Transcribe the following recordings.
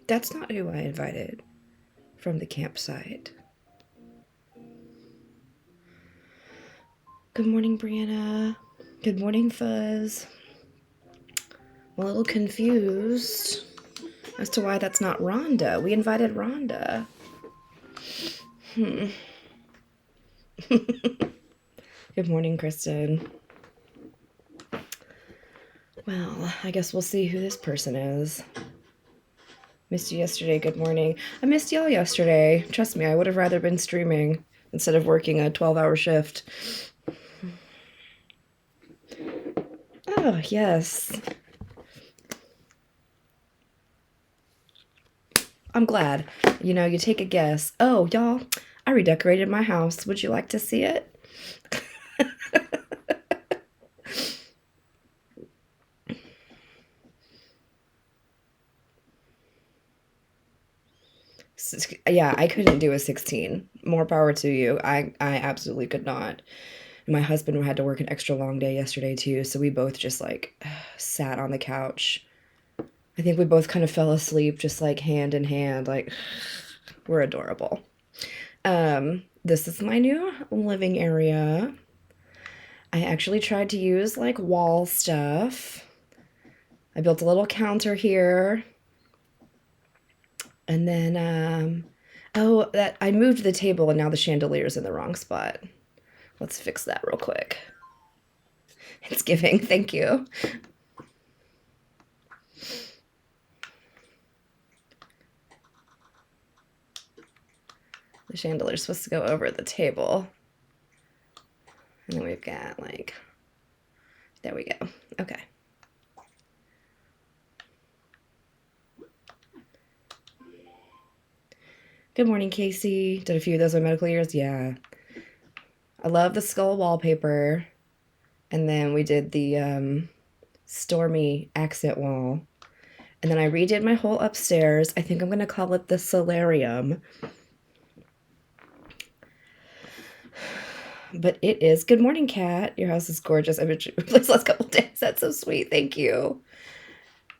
That's not who I invited from the campsite. Good morning, Brianna. Good morning, Fuzz. I'm a little confused as to why that's not Rhonda. We invited Rhonda. Good morning, Kristen. Well, I guess we'll see who this person is. Missed you yesterday. Good morning. I missed y'all yesterday. Trust me, I would have rather been streaming instead of working a 12-hour shift. Oh, yes. I'm glad. You know, you take a guess. Oh, y'all, I redecorated my house. Would you like to see it? Yeah, I couldn't do a 16. More power to you. I absolutely could not. My husband had to work an extra long day yesterday too, so we both just like sat on the couch. I think we both kind of fell asleep just like hand in hand, like we're adorable. This is my new living area. I actually tried to use like wall stuff. I built a little counter here. And then oh, that I moved the table and now the chandelier's in the wrong spot. Let's fix that real quick. It's giving. Thank you. The chandelier's supposed to go over the table. And then we've got like, there we go. Okay. Good morning, Casey. Did a few of those in medical years? Yeah. I love the skull wallpaper. And then we did the stormy accent wall. And then I redid my whole upstairs. I think I'm going to call it the solarium. But it is. Good morning, Kat. Your house is gorgeous. I've been to your place last couple days. That's so sweet. Thank you.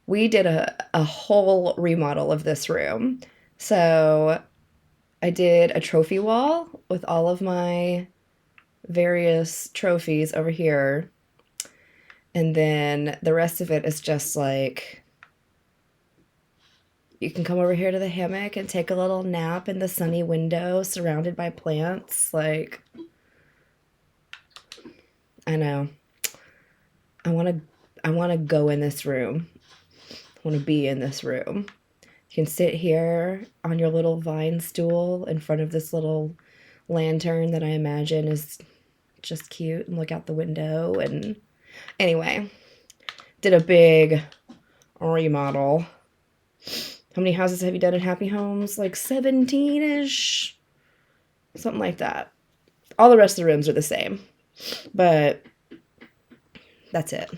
We did a whole remodel of this room. So I did a trophy wall with all of my various trophies over here. And then the rest of it is just like, you can come over here to the hammock and take a little nap in the sunny window surrounded by plants. Like, I know. I want to go in this room. I want to be in this room. You can sit here on your little vine stool in front of this little lantern that I imagine is just cute, and look out the window. And anyway, did a big remodel. How many houses have you done in Happy Homes? Like 17-ish? Something like that. All the rest of the rooms are the same. But that's it.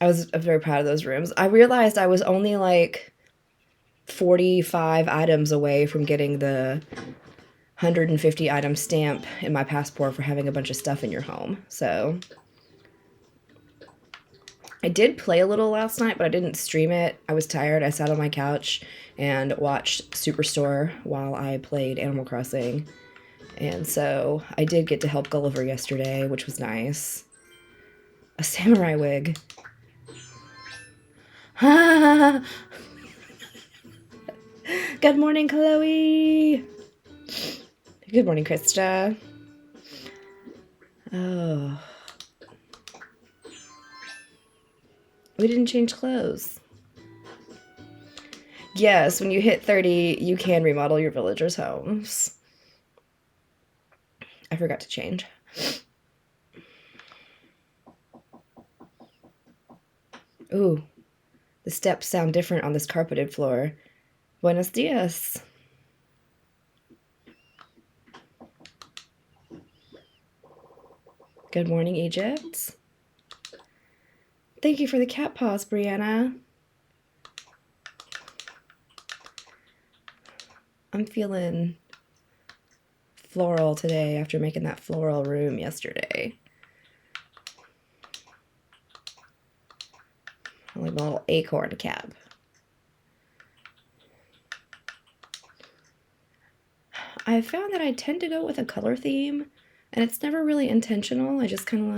I was very proud of those rooms. I realized I was only like 45 items away from getting the 150 item stamp in my passport for having a bunch of stuff in your home. So I did play a little last night, but I didn't stream it. I was tired. I sat on my couch and watched Superstore while I played Animal Crossing. And so I did get to help Gulliver yesterday, which was nice. A samurai wig. Good morning, Chloe. Good morning, Krista. Oh. We didn't change clothes. Yes, when you hit 30, you can remodel your villagers' homes. I forgot to change. Ooh, the steps sound different on this carpeted floor. Buenos dias. Good morning, Egypt. Thank you for the cat paws, Brianna. I'm feeling floral today after making that floral room yesterday. I like my little acorn cap. I've found that I tend to go with a color theme, and it's never really intentional. I just kind of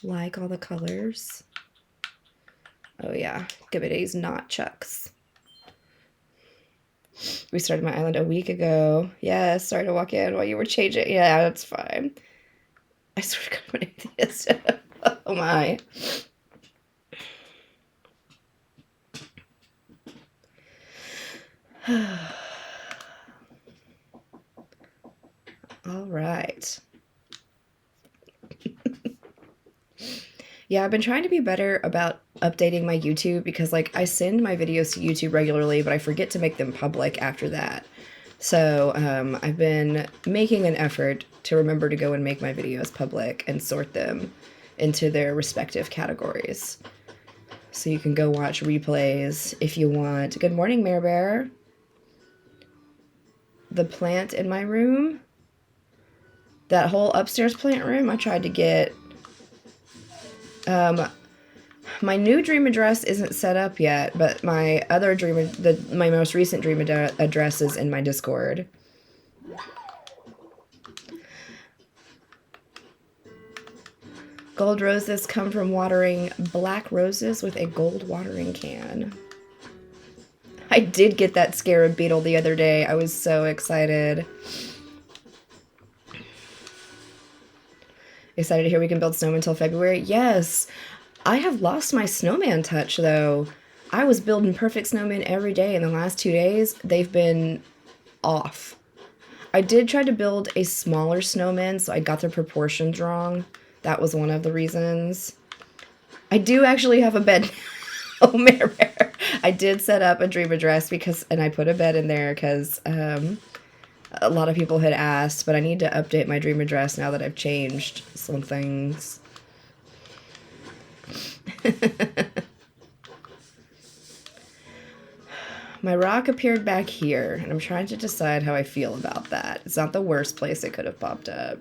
like all the colors. Oh yeah, Gibbity's not Chucks. We started my island a week ago. Yeah, sorry to walk in while you were changing. Yeah, that's fine. I swear to God, I'm an atheist. Oh my. All right. Yeah, I've been trying to be better about updating my YouTube because, like, I send my videos to YouTube regularly, but I forget to make them public after that. So I've been making an effort to remember to go and make my videos public and sort them into their respective categories. So you can go watch replays if you want. Good morning, Mare Bear. The plant in my room, that whole upstairs plant room, I tried to get... my new dream address isn't set up yet, but my other dream, my most recent dream address is in my Discord. Gold roses come from watering black roses with a gold watering can. I did get that scarab beetle the other day. I was so excited. Excited to hear we can build snowmen until February? Yes! I have lost my snowman touch, though. I was building perfect snowmen every day in the last 2 days. They've been off. I did try to build a smaller snowman, so I got their proportions wrong. That was one of the reasons. I do actually have a bed. Oh, Mare. I did set up a dream address and I put a bed in there because a lot of people had asked, but I need to update my dream address now that I've changed some things. My rock appeared back here, and I'm trying to decide how I feel about that. It's not the worst place it could have popped up.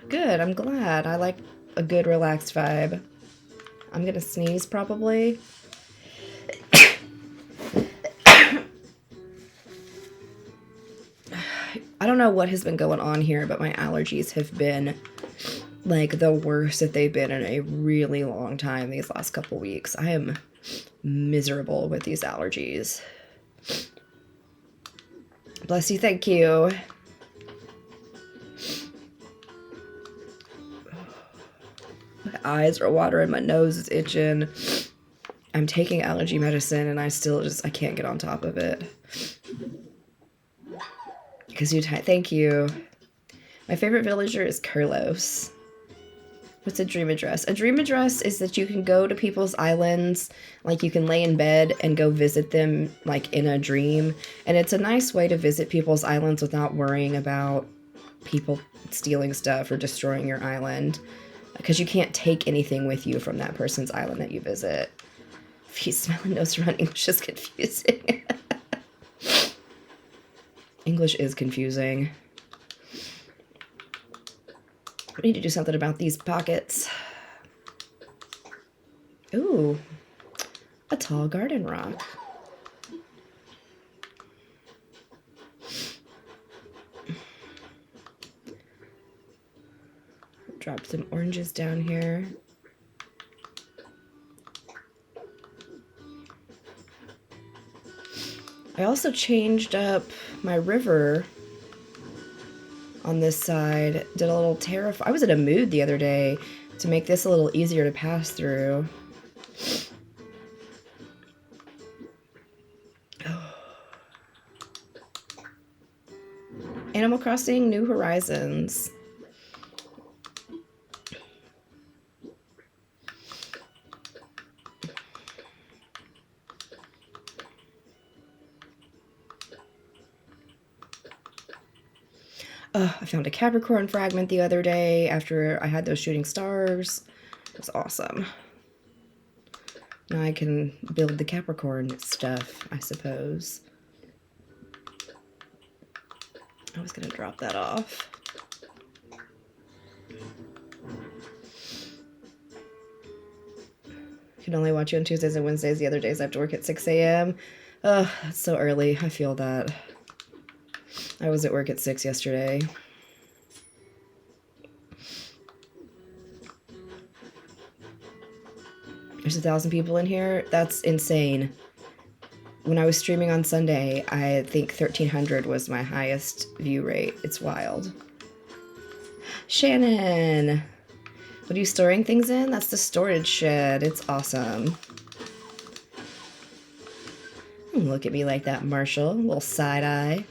Good, I'm glad. I like a good relaxed vibe. I'm gonna sneeze probably. I don't know what has been going on here, but my allergies have been like the worst that they've been in a really long time these last couple weeks. I am miserable with these allergies. Bless you, thank you. My eyes are watering, my nose is itching. I'm taking allergy medicine and I can't get on top of it. Thank you. My favorite villager is Kurlos. What's a dream address? A dream address is that you can go to people's islands, like you can lay in bed and go visit them like in a dream. And it's a nice way to visit people's islands without worrying about people stealing stuff or destroying your island. Because you can't take anything with you from that person's island that you visit. If you smell and nose around English is confusing. English is confusing. I need to do something about these pockets. Ooh, a tall garden rock. Dropped some oranges down here. I also changed up my river on this side. Did a little I was in a mood the other day to make this a little easier to pass through. Oh. Animal Crossing New Horizons. I found a Capricorn fragment the other day after I had those shooting stars. It was awesome. Now I can build the Capricorn stuff, I suppose. I was gonna drop that off. Can only watch you on Tuesdays and Wednesdays. The other days I have to work at 6 a.m. Ugh, it's so early. I feel that. I was at work at 6 yesterday. There's 1,000 people in here. That's insane. When I was streaming on Sunday, I think 1,300 was my highest view rate. It's wild. Shannon! What are you storing things in? That's the storage shed. It's awesome. Look at me like that, Marshall. A little side eye.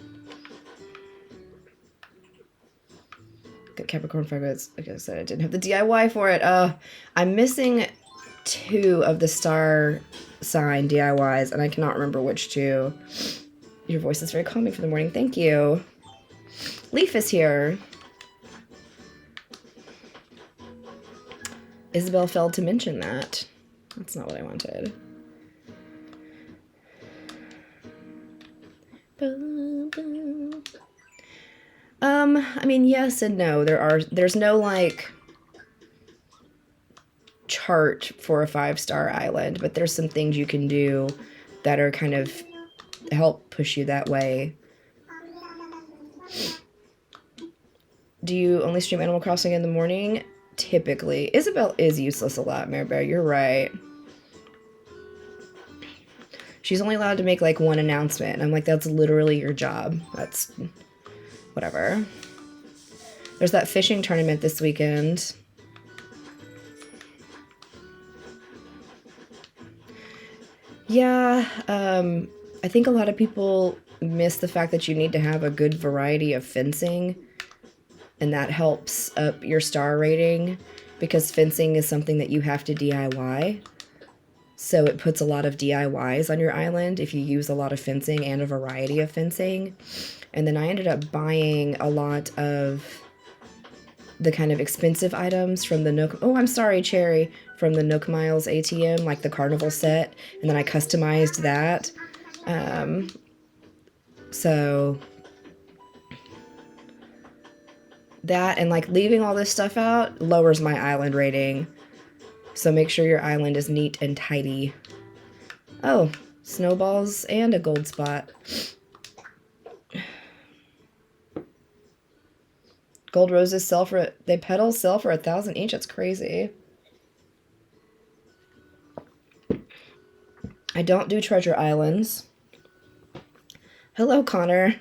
Got Capricorn Fragments. Like I said, I didn't have the DIY for it. I'm missing 2 of the star sign DIYs, and I cannot remember which 2. Your voice is very calming for the morning. Thank you. Leaf is here. Isabel failed to mention that. That's not what I wanted. I mean, yes and no. There's no, like, chart for a 5-star island, but there's some things you can do that are kind of help push you that way. Do you only stream Animal Crossing in the morning? Typically. Isabel is useless a lot, Mare Bear. You're right. She's only allowed to make, like, 1 announcement. I'm like, that's literally your job. That's... whatever. There's that fishing tournament this weekend. Yeah, I think a lot of people miss the fact that you need to have a good variety of fencing, and that helps up your star rating, because fencing is something that you have to DIY. So it puts a lot of DIYs on your island if you use a lot of fencing and a variety of fencing. And then I ended up buying a lot of the kind of expensive items from the Nook... Oh, I'm sorry, Cherry. From the Nook Miles ATM, like the Carnival set. And then I customized that. So... that and, like, leaving all this stuff out lowers my island rating. So make sure your island is neat and tidy. Oh, snowballs and a gold spot. Gold roses sell for... they petals sell for 1,000 each. That's crazy. I don't do treasure islands. Hello, Connor.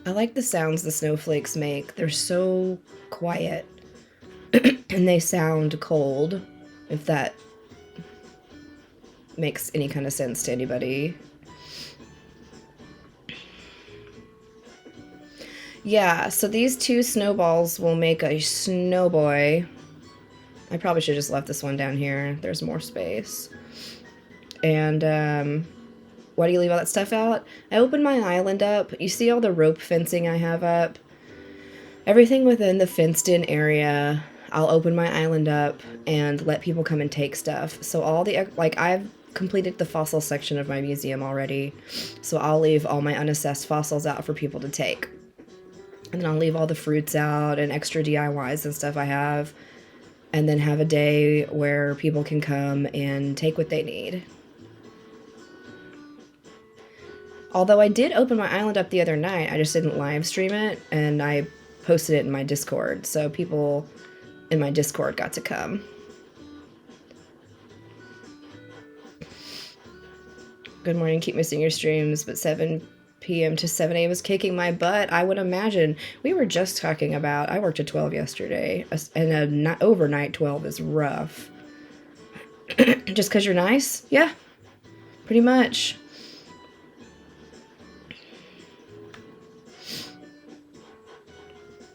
I like the sounds the snowflakes make. They're so quiet. And they sound cold, if that makes any kind of sense to anybody. Yeah, so these 2 snowballs will make a snowboy. I probably should have just left this one down here. There's more space. And, why do you leave all that stuff out? I opened my island up. You see all the rope fencing I have up? Everything within the fenced-in area, I'll open my island up and let people come and take stuff. So all the... like, I've completed the fossil section of my museum already. So I'll leave all my unassessed fossils out for people to take. And then I'll leave all the fruits out and extra DIYs and stuff I have. And then have a day where people can come and take what they need. Although I did open my island up the other night, I just didn't live stream it, and I posted it in my Discord, so people in my Discord got to come. Good morning, keep missing your streams, but 7 p.m. to 7 a.m. is kicking my butt. I would imagine. We were just talking about, I worked at 12 yesterday, and a overnight 12 is rough. Just because you're nice? Yeah, pretty much.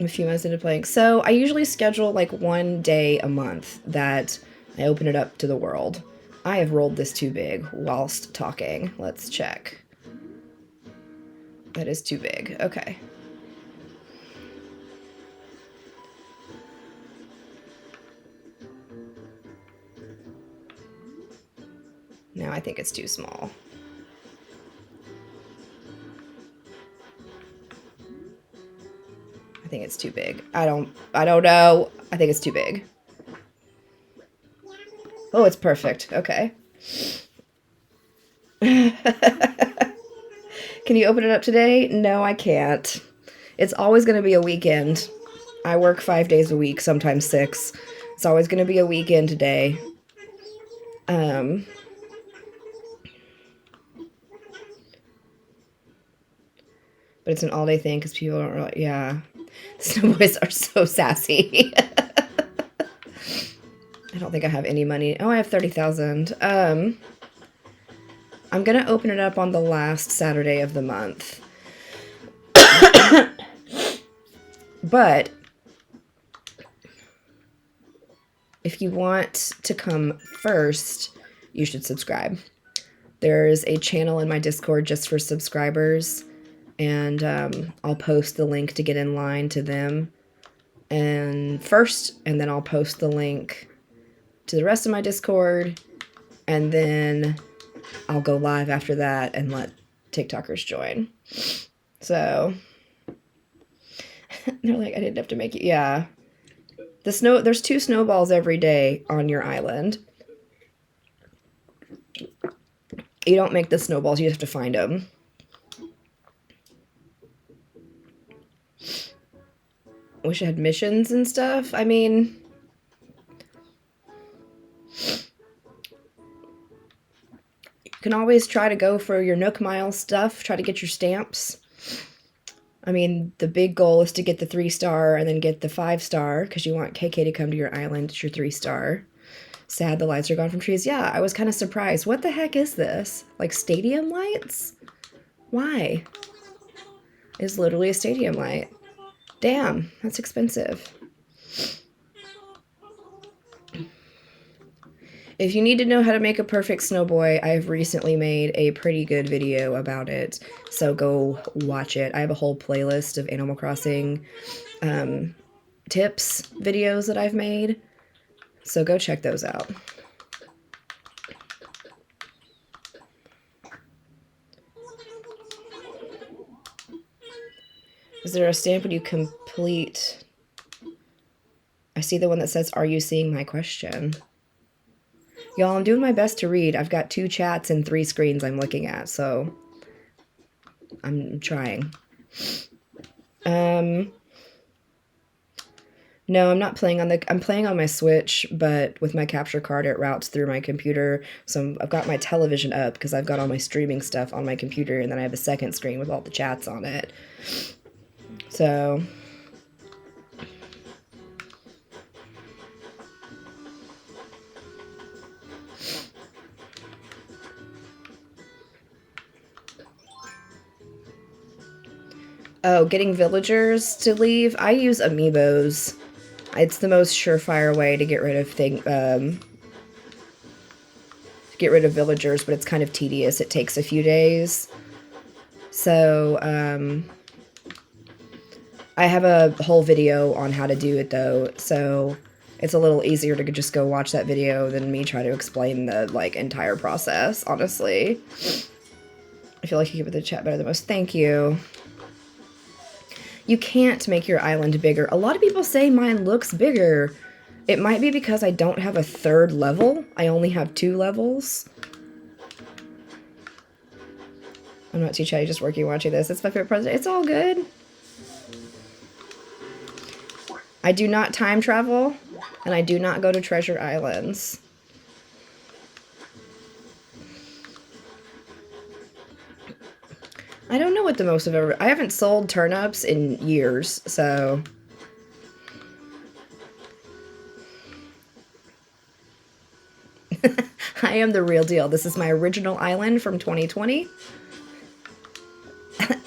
A few months into playing. So I usually schedule like 1 day a month that I open it up to the world. I have rolled this too big whilst talking. Let's check. That is too big. Okay. Now I think it's too small. I think it's too big. I don't know. I think it's too big. Oh, it's perfect. Okay. Can you open it up today? No, I can't. It's always going to be a weekend. I work 5 days a week, sometimes 6. It's always going to be a weekend today. But it's an all-day thing because people don't really... Yeah. The Snow Boys are so sassy. I don't think I have any money. Oh, I have 30,000. I'm going to open it up on the last Saturday of the month. But if you want to come first, you should subscribe. There's a channel in my Discord just for subscribers, and I'll post the link to get in line to them and first, and then I'll post the link to the rest of my Discord, and then I'll go live after that and let TikTokers join. So they're like, I didn't have to make it. Yeah. There's 2 snowballs every day on your island. You don't make the snowballs, you just have to find them. Wish I had missions and stuff. I mean, you can always try to go for your Nook Mile stuff, try to get your stamps. I mean, the big goal is to get the 3-star and then get the 5-star because you want KK to come to your island. It's your 3-star. Sad the lights are gone from trees. Yeah, I was kind of surprised. What the heck is this? Like stadium lights? Why? It's literally a stadium light. Damn, that's expensive. If you need to know how to make a perfect snowboy, I have recently made a pretty good video about it, so go watch it. I have a whole playlist of Animal Crossing tips videos that I've made, so go check those out. Is there a stamp when you complete? I see the one that says, "Are you seeing my question?" Y'all, I'm doing my best to read. I've got 2 chats and 3 screens I'm looking at, so I'm trying. No, I'm not playing on I'm playing on my Switch, but with my capture card, it routes through my computer. So I've got my television up because I've got all my streaming stuff on my computer, and then I have a second screen with all the chats on it. So... Oh, getting villagers to leave? I use amiibos. It's the most surefire way to get rid of villagers, but it's kind of tedious. It takes a few days. So, I have a whole video on how to do it, though, so it's a little easier to just go watch that video than me try to explain the, like, entire process, honestly. I feel like you give it the chat better than most. Thank you. You can't make your island bigger. A lot of people say mine looks bigger. It might be because I don't have a 3rd level. I only have 2 levels. I'm not too chatty, just working watching this. It's my favorite president. It's all good. I do not time travel, and I do not go to treasure islands. I don't know what the most I've ever... I haven't sold turnips in years, so... I am the real deal. This is my original island from 2020.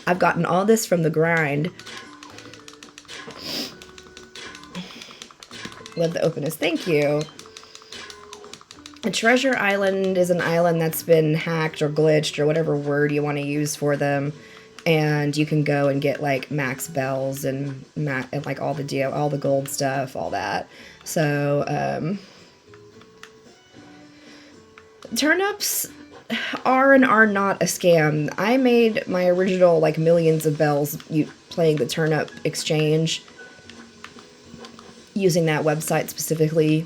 I've gotten all this from the grind. Love the openness. Thank you. A treasure island is an island that's been hacked or glitched or whatever word you want to use for them, and you can go and get like max bells and like all the gold stuff, all that. So turnips are and are not a scam. I made my original like millions of bells playing the turnip exchange using that website specifically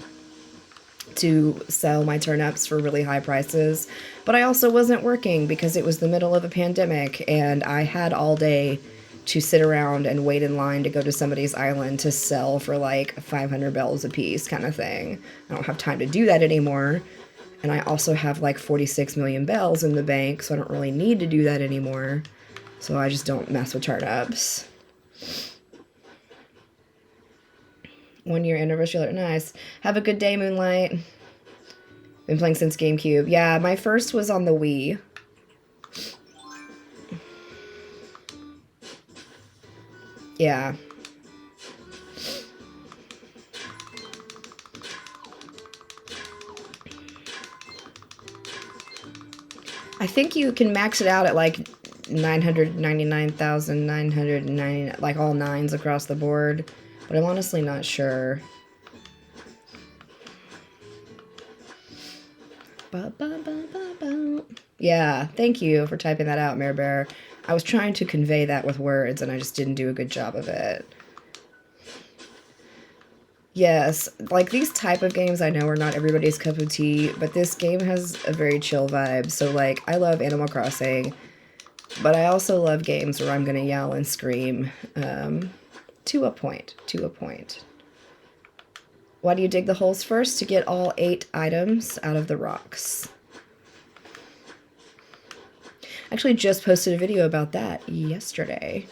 to sell my turnips for really high prices. But I also wasn't working because it was the middle of a pandemic and I had all day to sit around and wait in line to go to somebody's island to sell for like 500 bells a piece kind of thing. I don't have time to do that anymore. And I also have like 46 million bells in the bank, so I don't really need to do that anymore. So I just don't mess with turnips. 1 year anniversary. Nice. Have a good day, Moonlight. Been playing since GameCube. Yeah, my first was on the Wii. Yeah. I think you can max it out at like 999,999, like all nines across the board. But I'm honestly not sure. Yeah, thank you for typing that out, Mare Bear. I was trying to convey that with words, and I just didn't do a good job of it. Yes, like these type of games I know are not everybody's cup of tea, but this game has a very chill vibe. So like, I love Animal Crossing, but I also love games where I'm gonna yell and scream, to a point, to a point. Why do you dig the holes first? To get all 8 items out of the rocks. Actually just posted a video about that yesterday.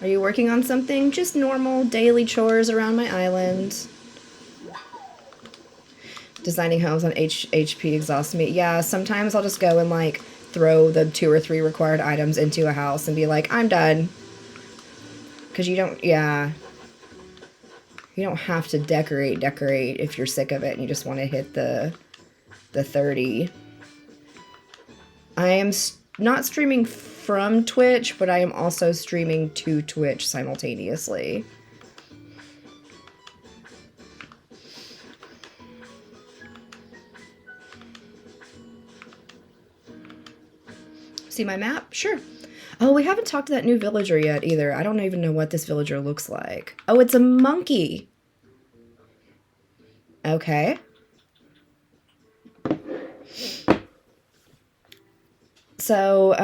Are you working on something? Just normal daily chores around my island. Designing homes on HP exhausts me. Yeah, sometimes I'll just go and like throw the 2 or 3 required items into a house and be like, I'm done. Because you don't, yeah. You don't have to decorate if you're sick of it and you just want to hit the 30. I am not streaming from Twitch, but I am also streaming to Twitch simultaneously. See my map? Sure. Oh, we haven't talked to that new villager yet either. I don't even know what this villager looks like. Oh, it's a monkey. Okay. So,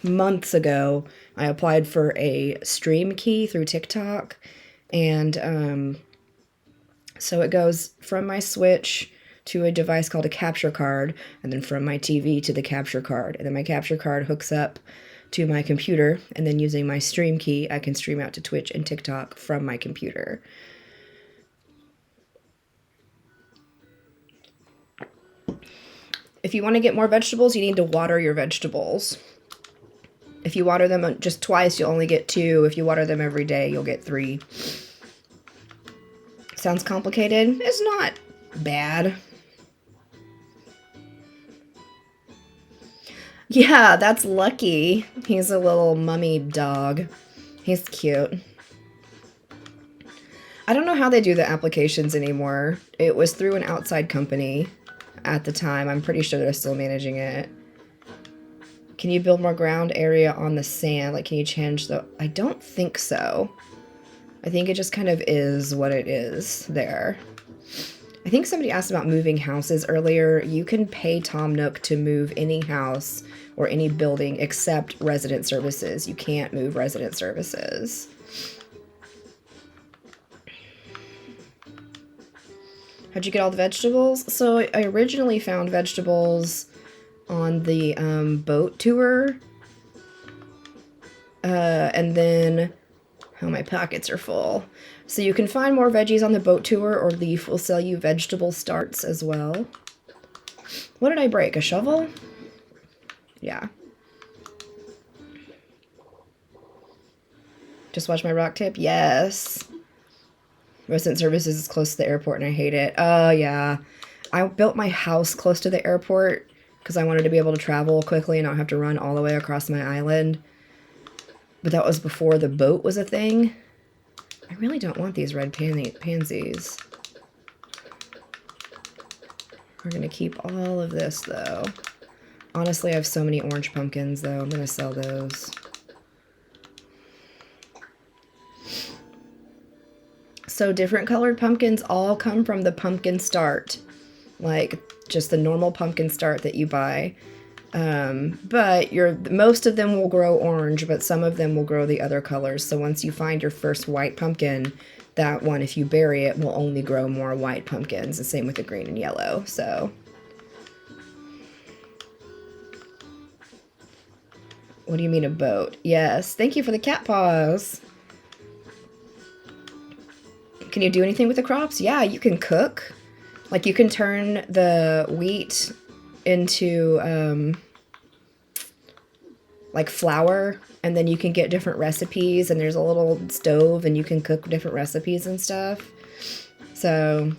months ago, I applied for a stream key through TikTok, and so it goes from my Switch to a device called a capture card, and then from my TV to the capture card, and then my capture card hooks up to my computer, and then using my stream key, I can stream out to Twitch and TikTok from my computer. If you want to get more vegetables, you need to water your vegetables. If you water them just twice, you'll only get 2. If you water them every day, you'll get 3. Sounds complicated? It's not bad. Yeah, that's Lucky. He's a little mummy dog. He's cute. I don't know how they do the applications anymore. It was through an outside company at the time. I'm pretty sure they're still managing it. Can you build more ground area on the sand? Like, can you change the... I don't think so. I think it just kind of is what it is there. I think somebody asked about moving houses earlier. You can pay Tom Nook to move any house or any building except resident services. You can't move resident services. How'd you get all the vegetables? So I originally found vegetables on the boat tour. And then... Oh, my pockets are full. So you can find more veggies on the boat tour, or Leaf will sell you vegetable starts as well. What did I break? A shovel? Yeah. Just watch my rock tip? Yes. Resident services is close to the airport and I hate it. Oh, yeah. I built my house close to the airport because I wanted to be able to travel quickly and not have to run all the way across my island. But that was before the boat was a thing. I really don't want these red pansies. We're going to keep all of this, though. Honestly, I have so many orange pumpkins, though. I'm going to sell those. So different colored pumpkins all come from the pumpkin start. Like, just the normal pumpkin start that you buy. But most of them will grow orange, but some of them will grow the other colors. So once you find your first white pumpkin, that one, if you bury it, will only grow more white pumpkins. The same with the green and yellow, so. What do you mean a boat? Yes, thank you for the cat paws. Can you do anything with the crops? Yeah, you can cook. Like, you can turn the wheat into, like, flour, and then you can get different recipes, and there's a little stove, and you can cook different recipes and stuff. So,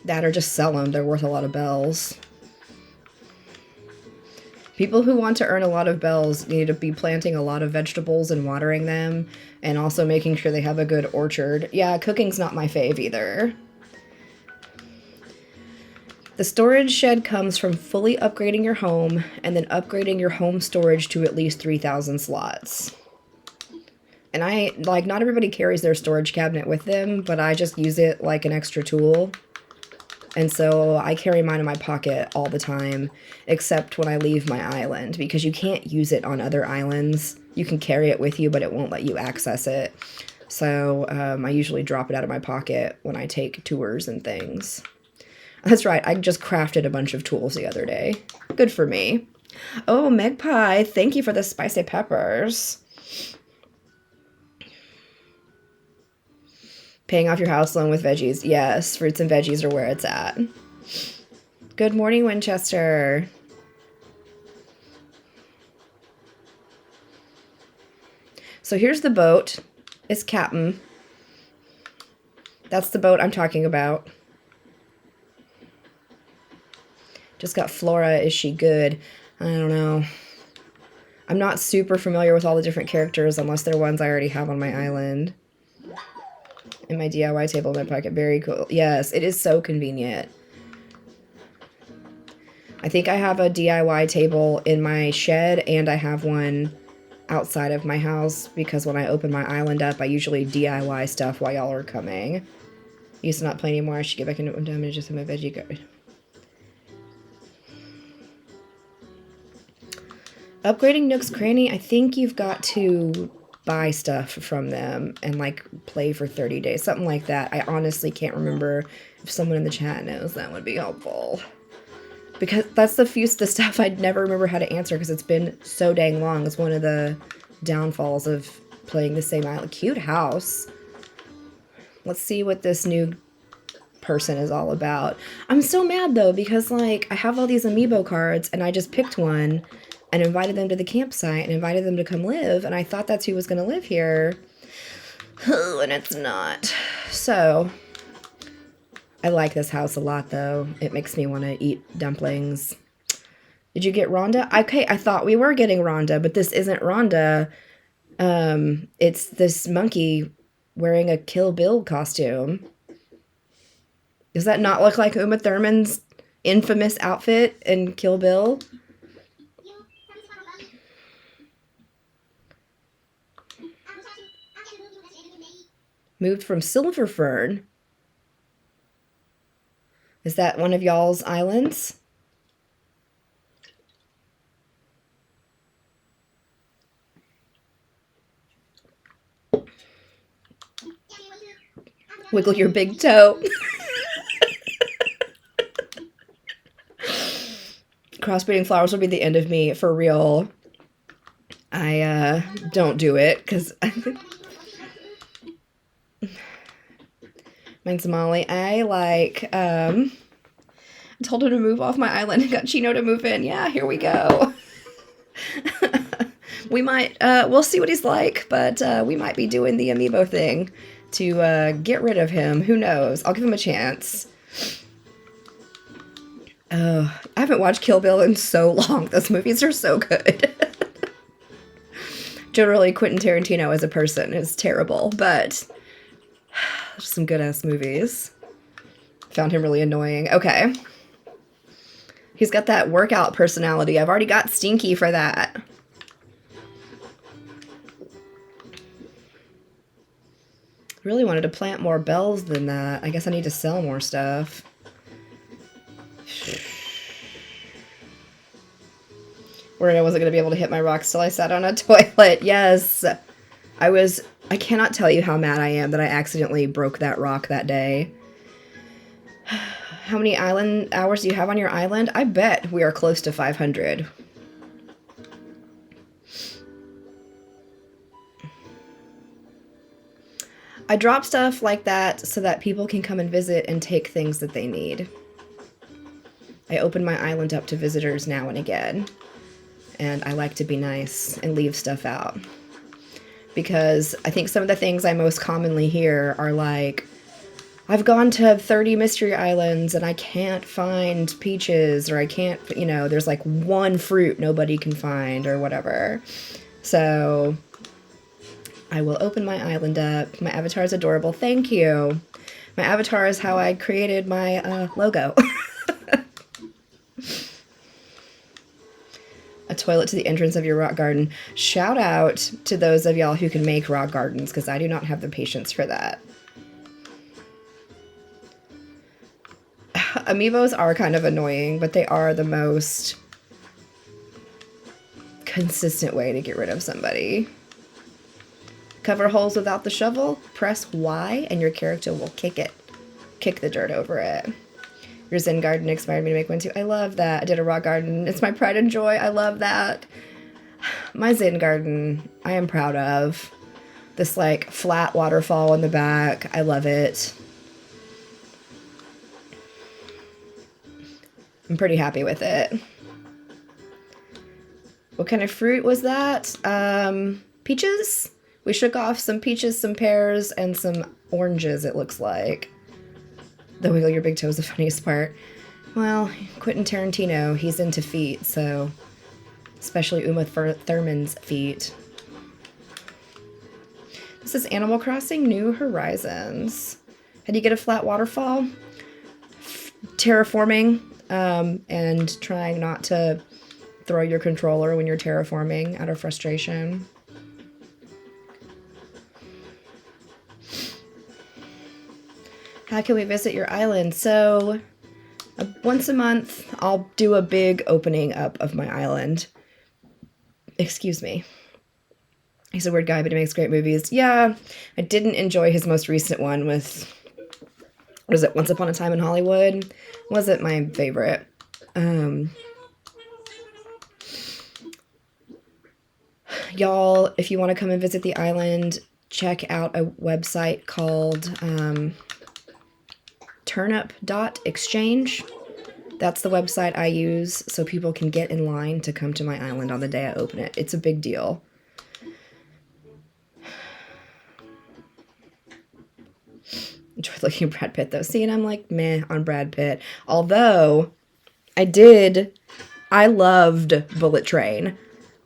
that or just sell them. They're worth a lot of bells. People who want to earn a lot of bells need to be planting a lot of vegetables and watering them, and also making sure they have a good orchard. Yeah, cooking's not my fave either. The storage shed comes from fully upgrading your home and then upgrading your home storage to at least 3,000 slots. And not everybody carries their storage cabinet with them, but I just use it like an extra tool. And so I carry mine in my pocket all the time, except when I leave my island, because you can't use it on other islands. You can carry it with you, but it won't let you access it. So I usually drop it out of my pocket when I take tours and things. That's right, I just crafted a bunch of tools the other day. Good for me. Oh, Megpie, thank you for the spicy peppers. Paying off your house loan with veggies. Yes, fruits and veggies are where it's at. Good morning, Winchester. So here's the boat. It's Captain. That's the boat I'm talking about. Just got Flora. Is she good? I don't know. I'm not super familiar with all the different characters unless they're ones I already have on my island. In my DIY table in my pocket. Very cool. Yes, it is so convenient. I think I have a DIY table in my shed, and I have one outside of my house, because when I open my island up, I usually DIY stuff while y'all are coming. Used to not play anymore. I should get back into it. I'm just in my veggie garden. Upgrading Nook's Cranny, I think you've got to buy stuff from them and like play for 30 days, something like that. I honestly can't remember. If someone in the chat knows, that would be helpful, because that's the stuff I'd never remember how to answer because it's been so dang long. It's one of the downfalls of playing the same island. Cute house. Let's see what this new person is all about. I'm so mad though, because like I have all these amiibo cards and I just picked one and invited them to the campsite and invited them to come live, and I thought that's who was going to live here. And it's not. So, I like this house a lot, though. It makes me want to eat dumplings. Did you get Rhonda? Okay, I thought we were getting Rhonda, but this isn't Rhonda. It's this monkey wearing a Kill Bill costume. Does that not look like Uma Thurman's infamous outfit in Kill Bill? Moved from Silver Fern. Is that one of y'all's islands? Wiggle your big toe. Crossbreeding flowers will be the end of me, for real. I don't do it, because I think... Mine's Molly. I told her to move off my island and got Chino to move in. Yeah, here we go. We might, we'll see what he's like, but we might be doing the amiibo thing to get rid of him. Who knows? I'll give him a chance. I haven't watched Kill Bill in so long. Those movies are so good. Generally, Quentin Tarantino as a person is terrible, but some good-ass movies. Found him really annoying. Okay. He's got that workout personality. I've already got Stinky for that. Really wanted to plant more bells than that. I guess I need to sell more stuff. Worried I wasn't going to be able to hit my rocks till I sat on a toilet. Yes. I cannot tell you how mad I am that I accidentally broke that rock that day. How many island hours do you have on your island? I bet we are close to 500. I drop stuff like that so that people can come and visit and take things that they need. I open my island up to visitors now and again. And I like to be nice and leave stuff out. Because I think some of the things I most commonly hear are like, I've gone to 30 mystery islands and I can't find peaches, or I can't, you know, there's like one fruit nobody can find or whatever. So I will open my island up. My avatar is adorable. Thank you. My avatar is how I created my logo. A toilet to the entrance of your rock garden. Shout out to those of y'all who can make rock gardens, because I do not have the patience for that. Amiibos are kind of annoying, but they are the most consistent way to get rid of somebody. Cover holes without the shovel, press Y, and your character will kick the dirt over it. Your Zen garden inspired me to make one too. I love that. I did a rock garden. It's my pride and joy. I love that. My Zen garden, I am proud of. This like flat waterfall in the back. I love it. I'm pretty happy with it. What kind of fruit was that? Peaches? We shook off some peaches, some pears, and some oranges, it looks like. The wiggle your big toe is the funniest part. Well, Quentin Tarantino, he's into feet, so... Especially Uma Thurman's feet. This is Animal Crossing New Horizons. How do you get a flat waterfall? Terraforming, and trying not to throw your controller when you're terraforming out of frustration. How can we visit your island? So, once a month, I'll do a big opening up of my island. Excuse me. He's a weird guy, but he makes great movies. Yeah, I didn't enjoy his most recent one with, what is it, Once Upon a Time in Hollywood? Wasn't my favorite. Y'all, if you want to come and visit the island, check out a website called... turnip.exchange. That's the website I use so people can get in line to come to my island on the day I open it. It's a big deal. Enjoyed looking at Brad Pitt though. See, and I'm like meh on Brad Pitt. Although I loved Bullet Train.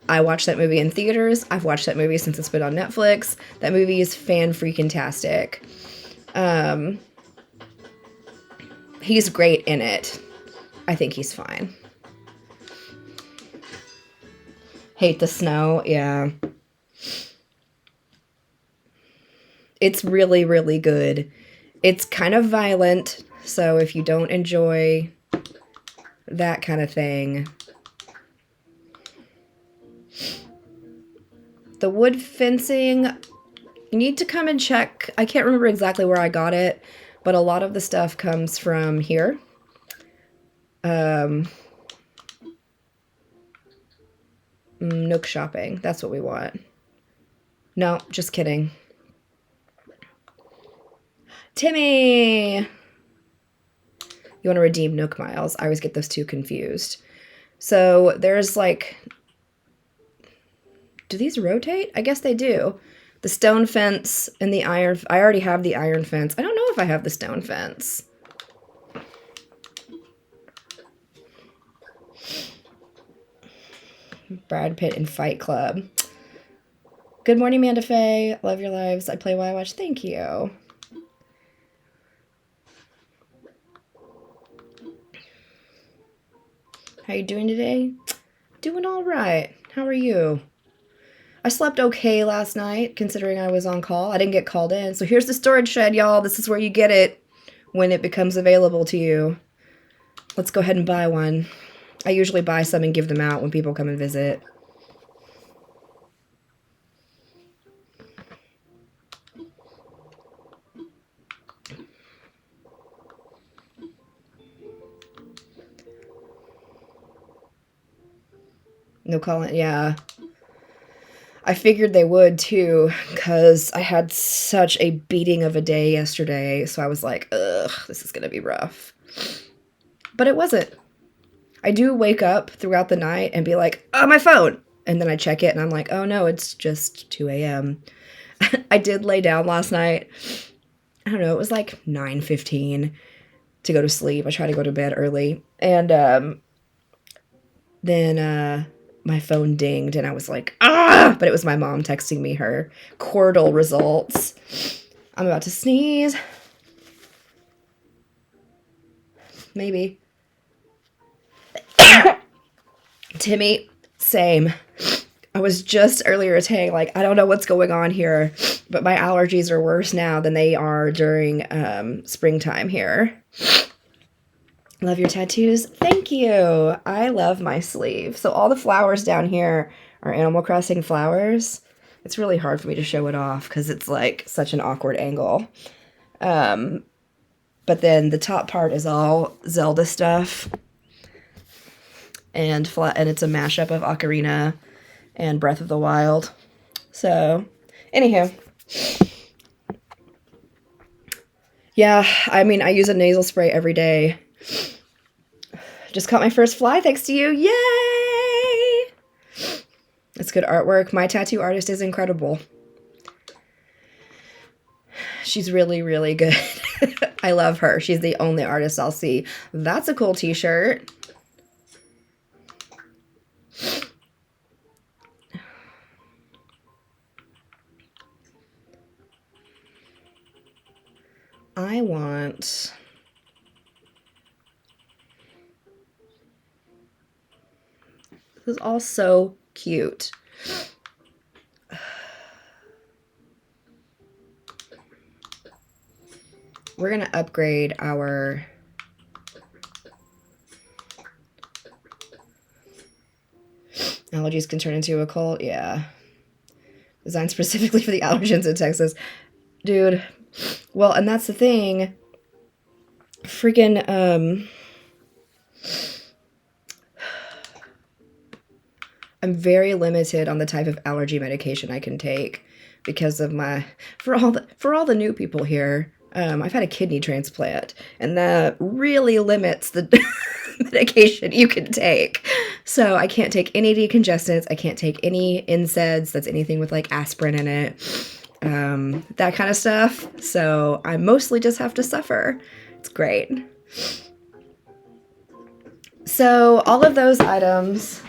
I watched that movie in theaters. I've watched that movie since it's been on Netflix. That movie is fan-freaking-tastic. He's great in it. I think he's fine. Hate the snow, yeah. It's really, really good. It's kind of violent, so if you don't enjoy that kind of thing. The wood fencing, you need to come and check. I can't remember exactly where I got it, but a lot of the stuff comes from here. Nook shopping. That's what we want. No, just kidding. Timmy! You want to redeem Nook Miles. I always get those two confused. So there's like... Do these rotate? I guess they do. The stone fence and the iron... I already have the iron fence. I don't know if I have the stone fence. Brad Pitt in Fight Club. Good morning, Amanda Faye. Love your lives. I play while I watch. Thank you. How you doing today? Doing all right. How are you? I slept okay last night, considering I was on call. I didn't get called in. So here's the storage shed, y'all. This is where you get it when it becomes available to you. Let's go ahead and buy one. I usually buy some and give them out when people come and visit. No calling, yeah. I figured they would too, because I had such a beating of a day yesterday, so I was like, ugh, this is gonna be rough. But it wasn't. I do wake up throughout the night and be like, oh, my phone! And then I check it and I'm like, oh no, it's just 2 a.m. I did lay down last night. I don't know, it was like 9:15 to go to sleep. I try to go to bed early. And then my phone dinged and I was like, ah! But it was my mom texting me her Cordal results. I'm about to sneeze. Maybe. Timmy, same. I was just earlier saying, like, I don't know what's going on here, but my allergies are worse now than they are during springtime here. Love your tattoos. Thank you. I love my sleeve. So all the flowers down here are Animal Crossing flowers. It's really hard for me to show it off because it's like such an awkward angle. But then the top part is all Zelda stuff. And it's a mashup of Ocarina and Breath of the Wild. So, anywho. Yeah, I mean, I use a nasal spray every day. Just caught my first fly thanks to you. Yay! That's good artwork. My tattoo artist is incredible. She's really, really good. I love her. She's the only artist I'll see. That's a cool t-shirt. I want... This is all so cute. We're going to upgrade our... Allergies can turn into a cold? Yeah. Designed specifically for the allergens in Texas. Dude. Well, and that's the thing. Freaking, I'm very limited on the type of allergy medication I can take because of my... For all the new people here, I've had a kidney transplant, and that really limits the medication you can take. So I can't take any decongestants. I can't take any NSAIDs. That's anything with like aspirin in it. That kind of stuff. So I mostly just have to suffer. It's great. So all of those items...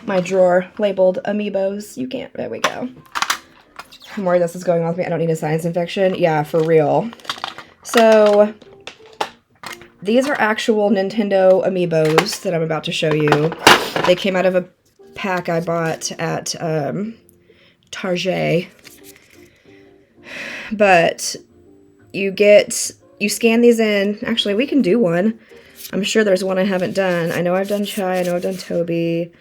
My drawer labeled amiibos. You can't. There we go. I'm worried this is going on with me. I don't need a sinus infection. Yeah, for real. So these are actual Nintendo amiibos that I'm about to show you. They came out of a pack I bought at Target. But you scan these in. Actually, we can do one. I'm sure there's one I haven't done. I know I've done Chai. I know I've done Toby.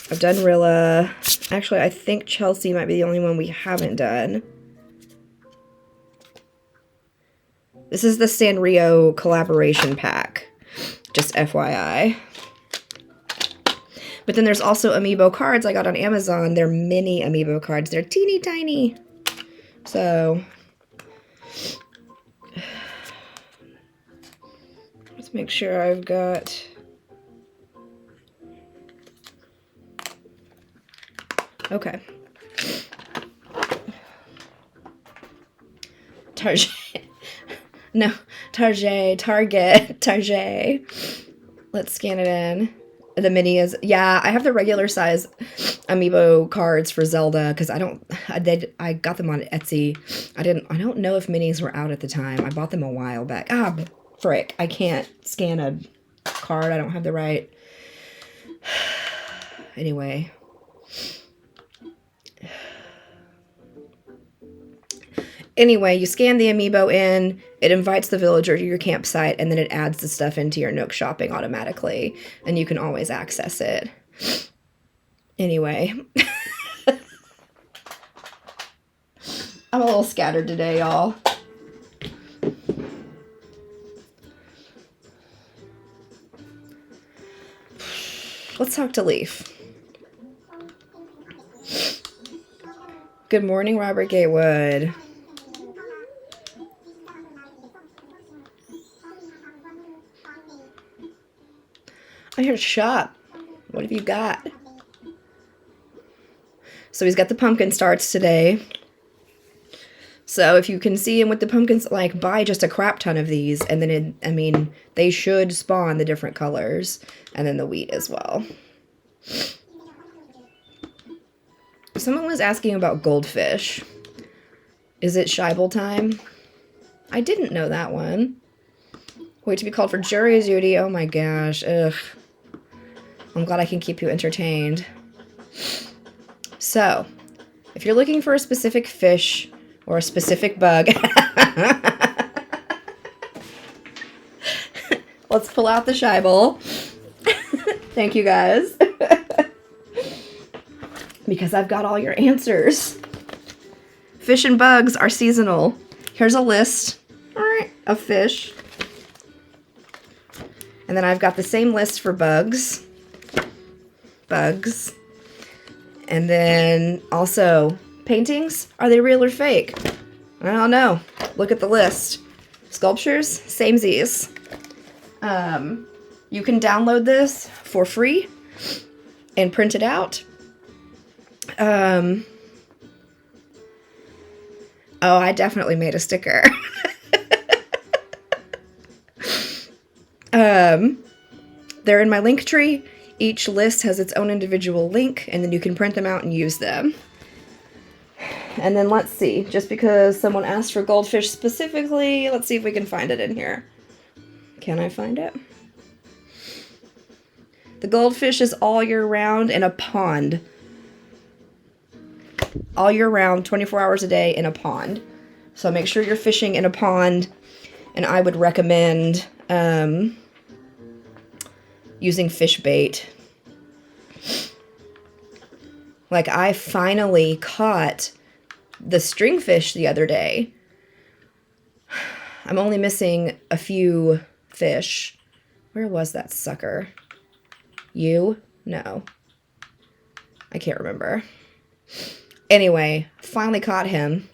I've done Rilla. Actually, I think Chelsea might be the only one we haven't done. This is the Sanrio collaboration pack. Just FYI. But then there's also amiibo cards I got on Amazon. They're mini amiibo cards. They're teeny tiny. So... let's make sure I've got... Okay. Target. No, Target. Let's scan it in. The mini is, yeah, I have the regular size amiibo cards for Zelda because I got them on Etsy. I don't know if minis were out at the time. I bought them a while back. Ah, frick. I can't scan a card. I don't have the right. Anyway. Anyway, you scan the amiibo in, it invites the villager to your campsite, and then it adds the stuff into your Nook shopping automatically, and you can always access it. Anyway. I'm a little scattered today, y'all. Let's talk to Leaf. Good morning, Robert Gatewood. I'm here to shop. What have you got? So he's got the pumpkin starts today. So if you can see him with the pumpkins, like, buy just a crap ton of these. And then, they should spawn the different colors. And then the wheat as well. Someone was asking about goldfish. Is it Scheibel time? I didn't know that one. Wait to be called for jury duty. Oh my gosh. Ugh. I'm glad I can keep you entertained. So, if you're looking for a specific fish or a specific bug, let's pull out the Scheibel. Thank you, guys. Because I've got all your answers. Fish and bugs are seasonal. Here's a list of fish. And then I've got the same list for bugs. And then also paintings. Are they real or fake? I don't know. Look at the list. Sculptures, samesies. You can download this for free and print it out. Oh, I definitely made a sticker. They're in my link tree. Each list has its own individual link, and then you can print them out and use them. And then let's see. Just because someone asked for goldfish specifically, let's see if we can find it in here. Can I find it? The goldfish is all year round in a pond. All year round, 24 hours a day in a pond. So make sure you're fishing in a pond, and I would recommend using fish bait. Like, I finally caught the stringfish the other day. I'm only missing a few fish. Where was that sucker? You? No. I can't remember. Anyway, finally caught him.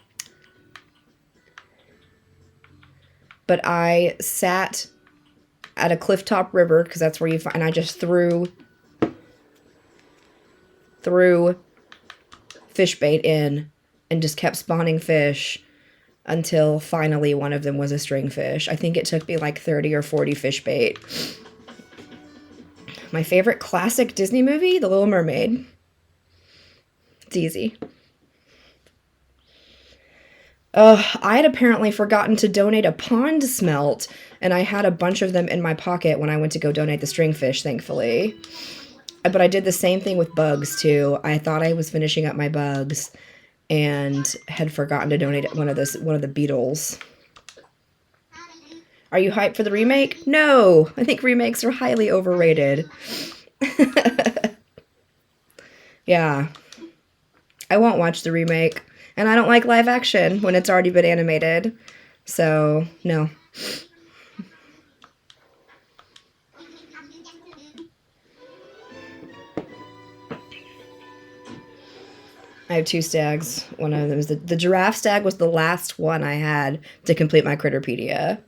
But I sat at a clifftop river, because that's where you find, and I just threw fish bait in and just kept spawning fish until finally one of them was a stringfish. I think it took me like 30 or 40 fish bait. My favorite classic Disney movie, The Little Mermaid. It's easy. I had apparently forgotten to donate a pond smelt, and I had a bunch of them in my pocket when I went to go donate the stringfish, thankfully. But I did the same thing with bugs, too. I thought I was finishing up my bugs and had forgotten to donate one of the beetles. Are you hyped for the remake? No! I think remakes are highly overrated. Yeah. I won't watch the remake. And I don't like live action when it's already been animated. So, no. I have 2 stags. One of them is the giraffe stag was the last one I had to complete my Critterpedia.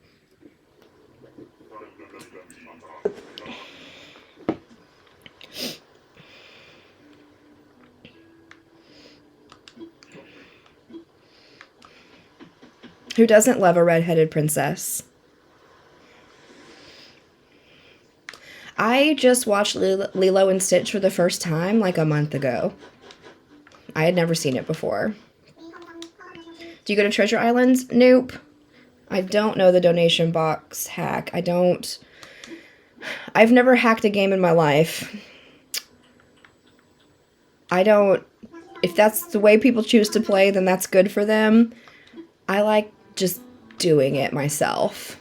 Who doesn't love a redheaded princess? I just watched Lilo and Stitch for the first time like a month ago. I had never seen it before. Do you go to Treasure Islands? Nope. I don't know the donation box hack. I've never hacked a game in my life. If that's the way people choose to play, then that's good for them. I like just doing it myself.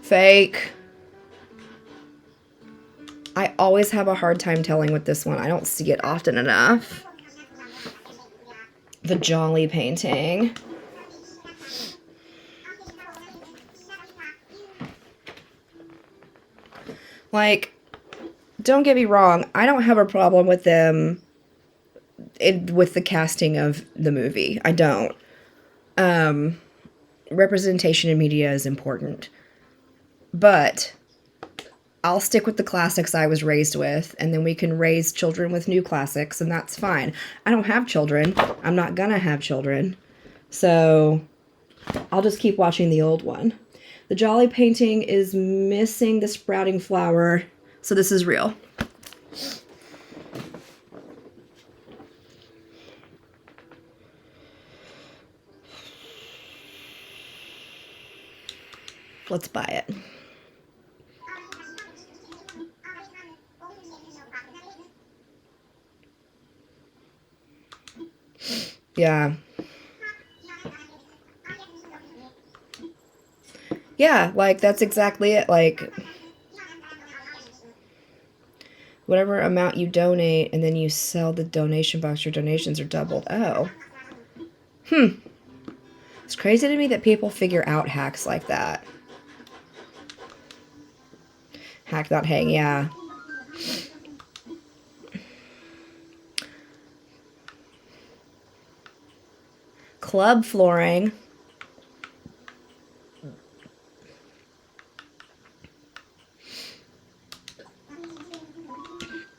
Fake. I always have a hard time telling with this one. I don't see it often enough. The Jolly painting. Like, don't get me wrong, I don't have a problem with them with the casting of the movie. I don't. Representation in media is important. But I'll stick with the classics I was raised with, and then we can raise children with new classics, and that's fine. I don't have children. I'm not gonna have children. So I'll just keep watching the old one. The Jolly painting is missing the sprouting flower, so this is real. Let's buy it. Yeah. Yeah, like, that's exactly it. Like, whatever amount you donate, and then you sell the donation box, your donations are doubled. Oh. It's crazy to me that people figure out hacks like that. Hack, not hang, yeah. Club flooring.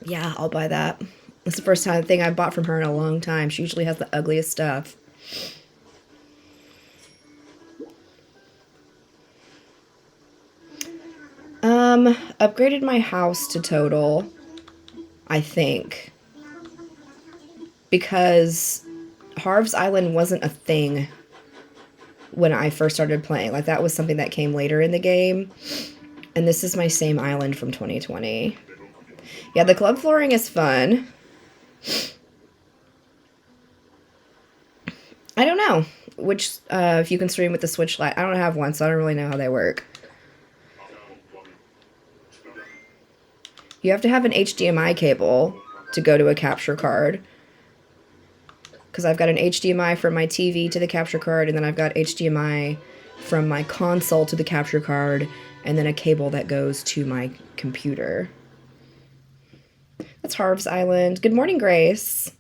Yeah, I'll buy that. It's the first thing I bought from her in a long time. She usually has the ugliest stuff. Upgraded my house to total, I think. Because Harv's Island wasn't a thing when I first started playing. Like, that was something that came later in the game. And this is my same island from 2020. Yeah, the club flooring is fun. I don't know which, if you can stream with the Switch Lite. I don't have one, so I don't really know how they work. You have to have an HDMI cable to go to a capture card. Because I've got an HDMI from my TV to the capture card, and then I've got HDMI from my console to the capture card, and then a cable that goes to my computer. That's Harv's Island. Good morning, Grace.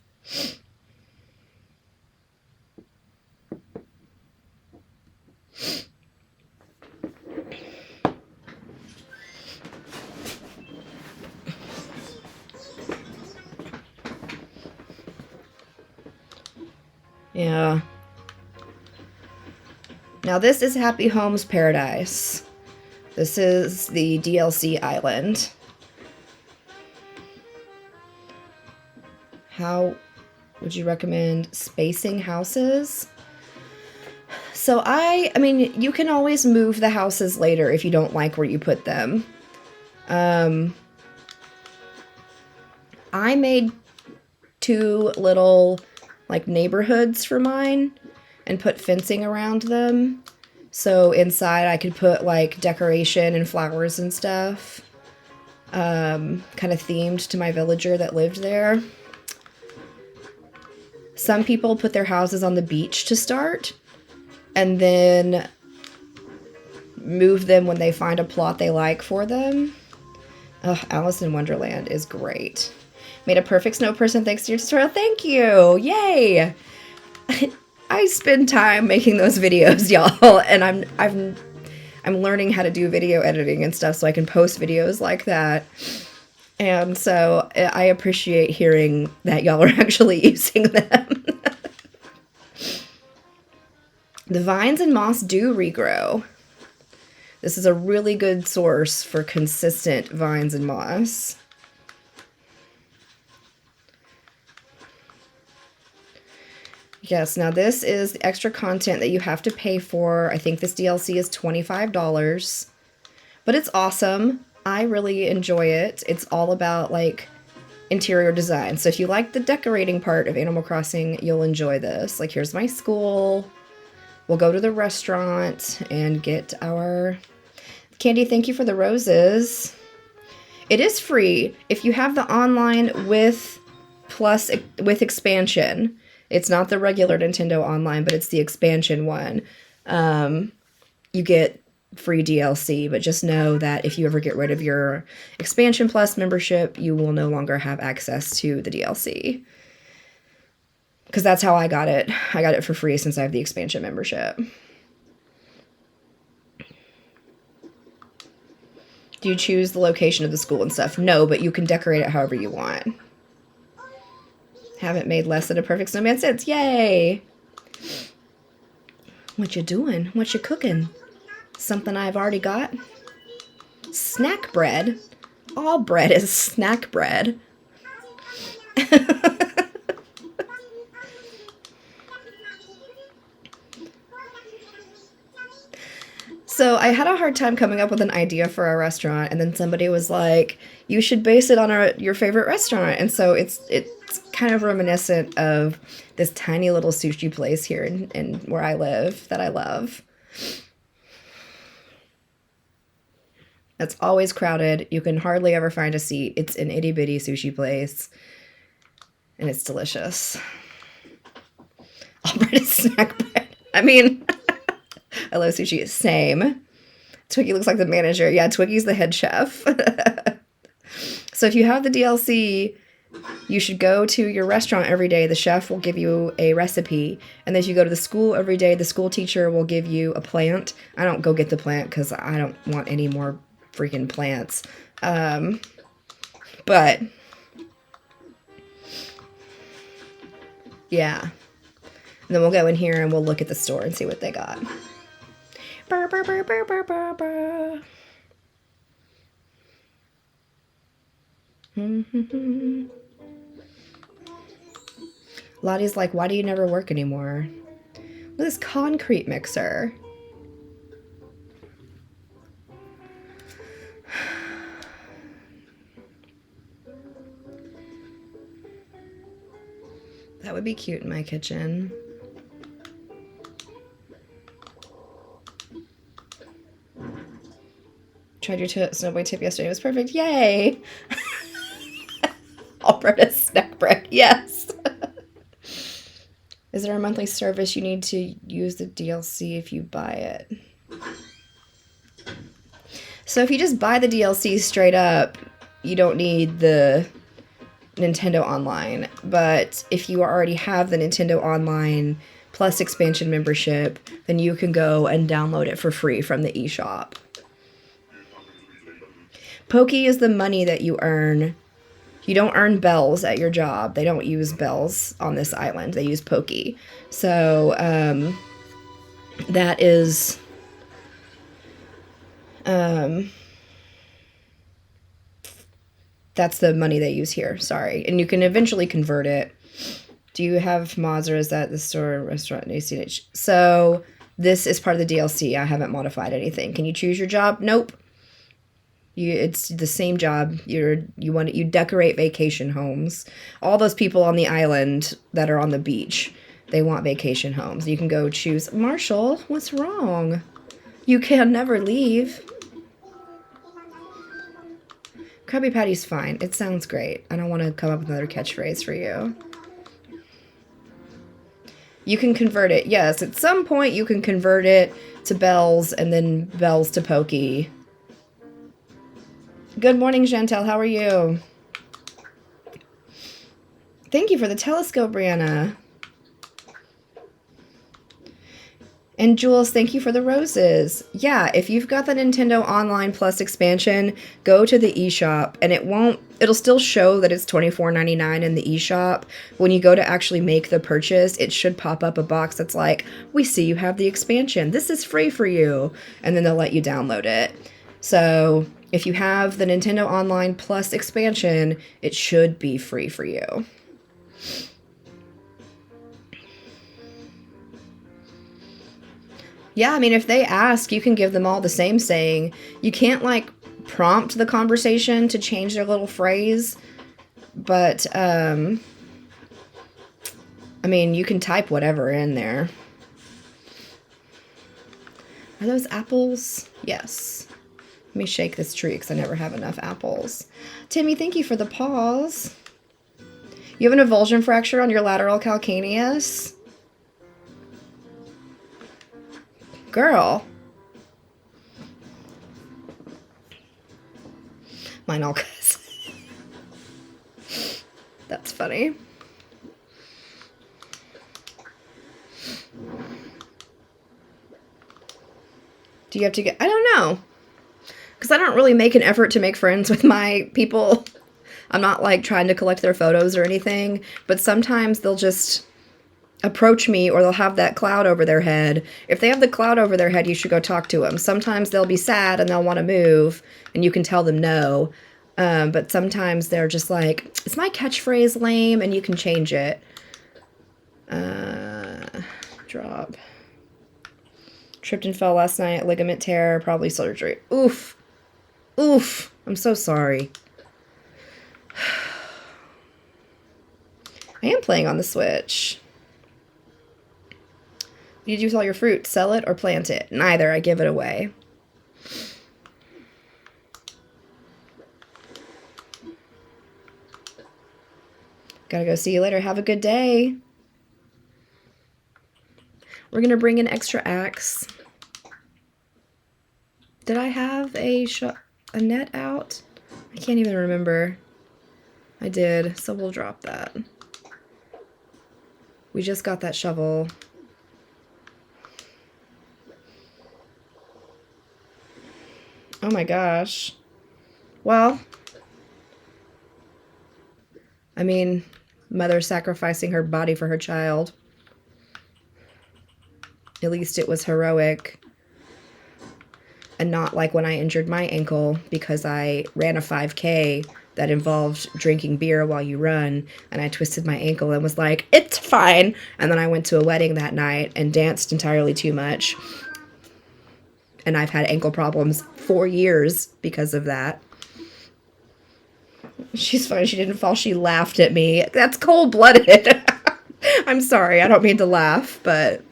Yeah. Now this is Happy Homes Paradise. This is the DLC island. How would you recommend spacing houses? So I mean, you can always move the houses later if you don't like where you put them. I made 2 little, like, neighborhoods for mine and put fencing around them. So inside I could put, like, decoration and flowers and stuff. Kind of themed to my villager that lived there. Some people put their houses on the beach to start, and then move them when they find a plot they like for them. Ugh, Alice in Wonderland is great. Made a perfect snow person thanks to your tutorial. Thank you! Yay! I spend time making those videos, y'all, and I'm learning how to do video editing and stuff so I can post videos like that. And so I appreciate hearing that y'all are actually using them. The vines and moss do regrow. This is a really good source for consistent vines and moss. Yes, now this is the extra content that you have to pay for. I think this DLC is $25, but it's awesome. I really enjoy it. It's all about like interior design. So if you like the decorating part of Animal Crossing, you'll enjoy this. Like, here's my school. We'll go to the restaurant and get our candy. Thank you for the roses. It is free if you have the online with expansion. It's not the regular Nintendo Online, but it's the expansion one. You get free DLC, but just know that if you ever get rid of your Expansion Plus membership, you will no longer have access to the DLC. Because that's how I got it. I got it for free since I have the expansion membership. Do you choose the location of the school and stuff? No, but you can decorate it however you want. Haven't made less than a perfect snowman since. Yay! What you doing? What you cooking? Something I've already got? Snack bread? All bread is snack bread. So I had a hard time coming up with an idea for a restaurant, and then somebody was like, you should base it on your favorite restaurant. And so it's kind of reminiscent of this tiny little sushi place here in where I live that I love. That's always crowded. You can hardly ever find a seat. It's an itty bitty sushi place, and it's delicious. All bread is snack bread. I mean, I love sushi. Same. Twiggy looks like the manager. Yeah, Twiggy's the head chef. So if you have the DLC, you should go to your restaurant every day. The chef will give you a recipe. And then if you go to the school every day, the school teacher will give you a plant. I don't go get the plant because I don't want any more freaking plants. But yeah. And then we'll go in here and we'll look at the store and see what they got. Burr, burr, burr, burr, burr, burr, burr. Lottie's like, why do you never work anymore? Look at this concrete mixer. That would be cute in my kitchen. Tried your snowboy tip yesterday. It was perfect. Yay! Alberta's snack bread. Yes. Is there a monthly service you need to use the DLC if you buy it? So if you just buy the DLC straight up, you don't need the Nintendo Online. But if you already have the Nintendo Online plus expansion membership, then you can go and download it for free from the eShop. Pokey is the money that you earn. You don't earn bells at your job. They don't use bells on this island. They use Pokey. So that is that's the money they use here. Sorry. And you can eventually convert it. Do you have mods or is that the store restaurant ACNH? So this is part of the DLC. I haven't modified anything. Can you choose your job? Nope. It's the same job. You decorate vacation homes. All those people on the island that are on the beach, they want vacation homes. You can go choose. Marshall, what's wrong? You can never leave. Krabby Patty's fine. It sounds great. I don't want to come up with another catchphrase for you. You can convert it. Yes, at some point you can convert it to bells and then bells to Pokey. Good morning, Chantel. How are you? Thank you for the telescope, Brianna. And Jules, thank you for the roses. Yeah, if you've got the Nintendo Online Plus expansion, go to the eShop and it'll still show that it's $24.99 in the eShop. When you go to actually make the purchase, it should pop up a box that's like, we see you have the expansion. This is free for you. And then they'll let you download it. So if you have the Nintendo Online Plus expansion, it should be free for you. Yeah, I mean, if they ask, you can give them all the same saying. You can't, like, prompt the conversation to change their little phrase. But, I mean, you can type whatever in there. Are those apples? Yes. Let me shake this tree because I never have enough apples. Timmy, thank you for the paws. You have an avulsion fracture on your lateral calcaneus? Girl. Mine all cuss. That's funny. Do you have to get... I don't know. Because I don't really make an effort to make friends with my people. I'm not, like, trying to collect their photos or anything. But sometimes they'll just approach me or they'll have that cloud over their head. If they have the cloud over their head, you should go talk to them. Sometimes they'll be sad and they'll want to move and you can tell them no. But sometimes they're just like, is my catchphrase lame? And you can change it. Drop. Tripped and fell last night. Ligament tear. Probably surgery. Oof. Oof. I'm so sorry. I am playing on the Switch. What do you do with all your fruit? Sell it or plant it? Neither. I give it away. Gotta go. See you later. Have a good day. We're gonna bring an extra axe. Did I have a net out? I can't even remember. I did, so we'll drop that. We just got that shovel. Oh my gosh. Well, I mean, mother sacrificing her body for her child. At least it was heroic. And not like when I injured my ankle because I ran a 5K that involved drinking beer while you run, and I twisted my ankle and was like, it's fine. And then I went to a wedding that night and danced entirely too much. And I've had ankle problems for years because of that. She's fine. She didn't fall. She laughed at me. That's cold-blooded. I'm sorry. I don't mean to laugh, but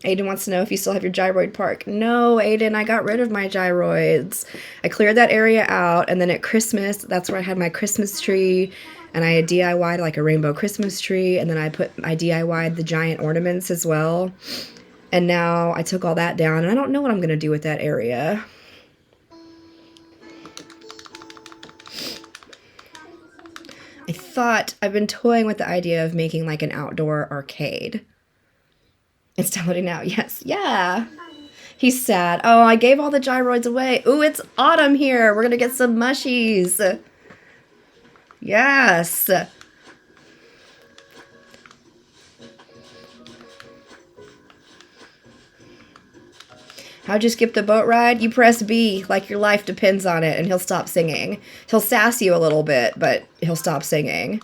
Aiden wants to know if you still have your gyroid park. No, Aiden, I got rid of my gyroids. I cleared that area out, and then at Christmas, that's where I had my Christmas tree, and I DIY'd like a rainbow Christmas tree, and then I DIY'd the giant ornaments as well. And now I took all that down, and I don't know what I'm going to do with that area. I've been toying with the idea of making like an outdoor arcade. It's downloading now. Yes. Yeah. He's sad. Oh, I gave all the gyroids away. Ooh, it's autumn here. We're going to get some mushies. Yes. How'd you skip the boat ride? You press B like your life depends on it, and he'll stop singing. He'll sass you a little bit, but he'll stop singing.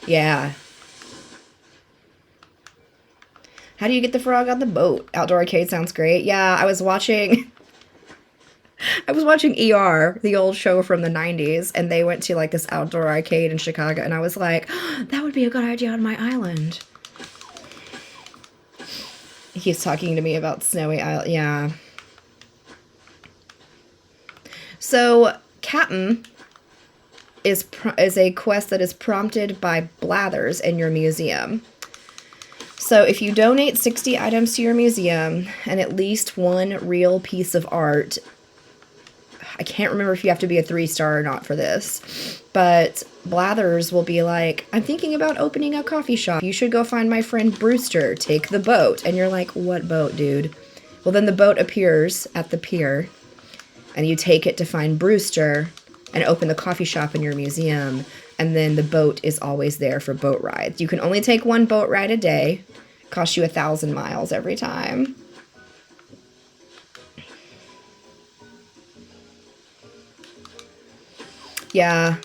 Yeah. How do you get the frog on the boat? Outdoor arcade sounds great. Yeah, I was watching ER, the old show from the 90s, and they went to like this outdoor arcade in Chicago, and I was like, oh, that would be a good idea on my island. He's talking to me about Snowy Island. Yeah. So, Captain is a quest that is prompted by blathers in your museum. So, if you donate 60 items to your museum and at least one real piece of art, I can't remember if you have to be a 3-star or not for this, but Blathers will be like, I'm thinking about opening a coffee shop. You should go find my friend Brewster. Take the boat. And you're like, what boat, dude? Well, then the boat appears at the pier, and you take it to find Brewster and open the coffee shop in your museum, and then the boat is always there for boat rides. You can only take one boat ride a day. It costs you 1,000 miles every time. Yeah.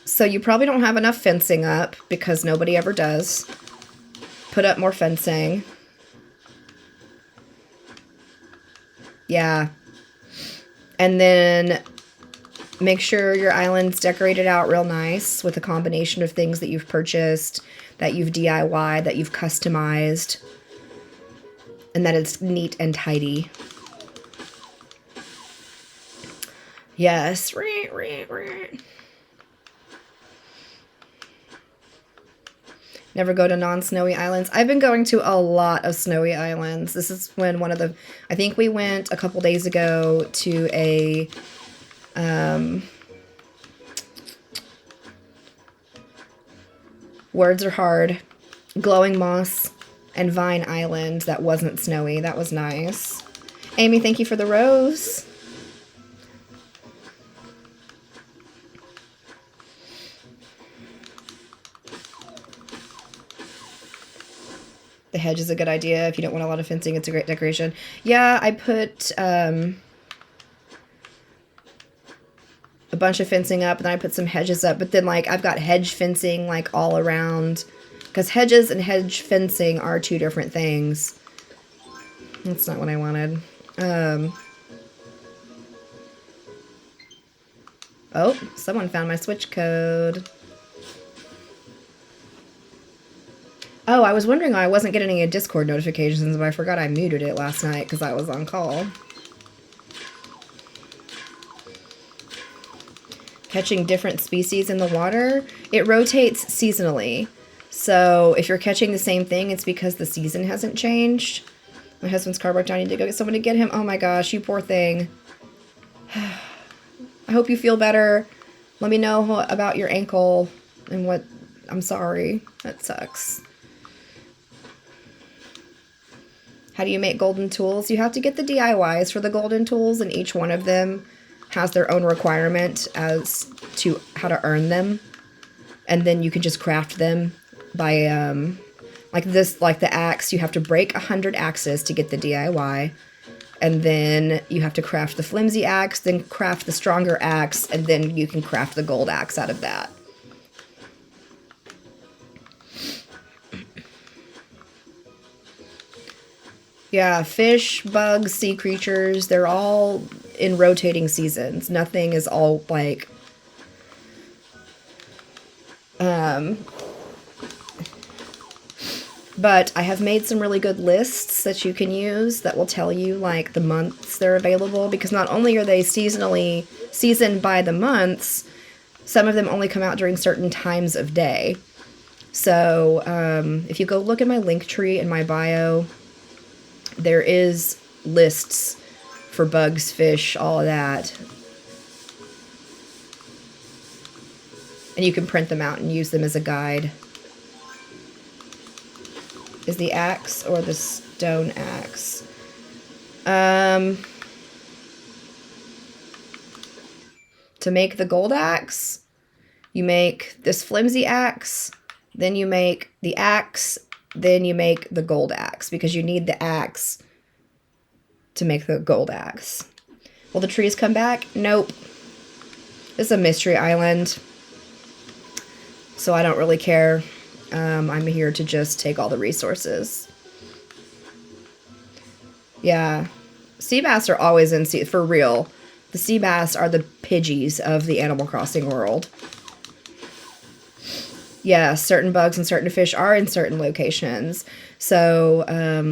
So you probably don't have enough fencing up, because nobody ever does. Put up more fencing. Yeah. And then make sure your island's decorated out real nice with a combination of things that you've purchased, that you've DIY'd, that you've customized, and that it's neat and tidy. Yes. Never go to non-snowy islands. I've been going to a lot of snowy islands. This is when one of the... I think we went a couple days ago to a... words are hard. Glowing Moss and Vine Island that wasn't snowy. That was nice. Amy, thank you for the rose. The hedge is a good idea. If you don't want a lot of fencing, it's a great decoration. Yeah, I put a bunch of fencing up, and then I put some hedges up. But then, like, I've got hedge fencing, like, all around. Because hedges and hedge fencing are two different things. That's not what I wanted. Oh, someone found my switch code. Oh, I was wondering why I wasn't getting any Discord notifications, but I forgot I muted it last night because I was on call. Catching different species in the water, it rotates seasonally. So if you're catching the same thing, it's because the season hasn't changed. My husband's car broke down. I need to go get someone to get him. Oh my gosh, you poor thing. I hope you feel better. Let me know about your ankle and what... I'm sorry. That sucks. How do you make golden tools? You have to get the DIYs for the golden tools, and each one of them has their own requirement as to how to earn them. And then you can just craft them by, like the axe. You have to break 100 axes to get the DIY. And then you have to craft the flimsy axe, then craft the stronger axe, and then you can craft the gold axe out of that. Yeah, fish, bugs, sea creatures, they're all in rotating seasons. Nothing is all, like... But I have made some really good lists that you can use that will tell you, like, the months they're available. Because not only are they seasoned by the months, some of them only come out during certain times of day. So, if you go look at my link tree in my bio... There is lists for bugs, fish, all of that. And you can print them out and use them as a guide. Is the axe or the stone axe? To make the gold axe, you make this flimsy axe, then you make the axe, then you make the gold axe, because you need the axe to make the gold axe. Will the trees come back? Nope. This is a mystery island, so I don't really care. I'm here to just take all the resources. Yeah. Sea bass are always in sea, for real. The sea bass are the Pidgeys of the Animal Crossing world. Yeah, certain bugs and certain fish are in certain locations. So,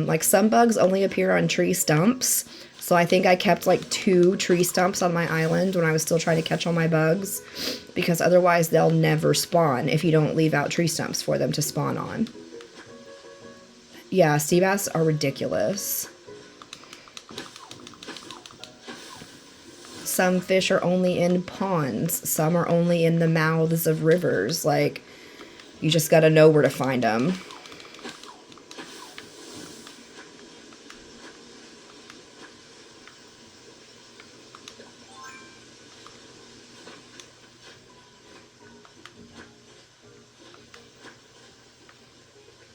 like, some bugs only appear on tree stumps. So I think I kept, like, 2 tree stumps on my island when I was still trying to catch all my bugs. Because otherwise they'll never spawn if you don't leave out tree stumps for them to spawn on. Yeah, sea bass are ridiculous. Some fish are only in ponds. Some are only in the mouths of rivers. Like, you just gotta know where to find them.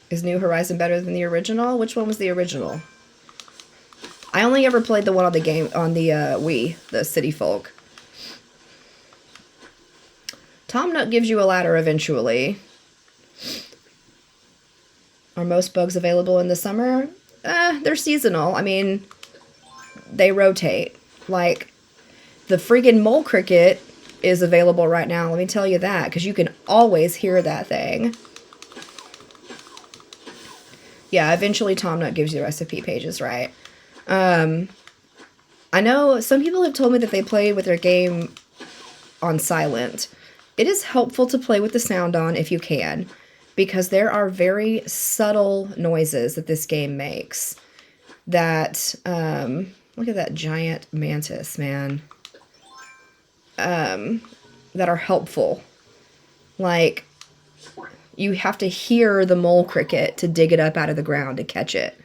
Is New Horizon better than the original? Which one was the original? I only ever played the one on the Wii, the City Folk. Tom Nook gives you a ladder eventually. Are most bugs available in the summer? They're seasonal. I mean, they rotate. Like, the friggin' mole cricket is available right now. Let me tell you that, because you can always hear that thing. Yeah, eventually Tom Nook gives you recipe pages, right? I know some people have told me that they play with their game on silent. It is helpful to play with the sound on if you can, because there are very subtle noises that this game makes that, look at that giant mantis, man, that are helpful. Like, you have to hear the mole cricket to dig it up out of the ground to catch it.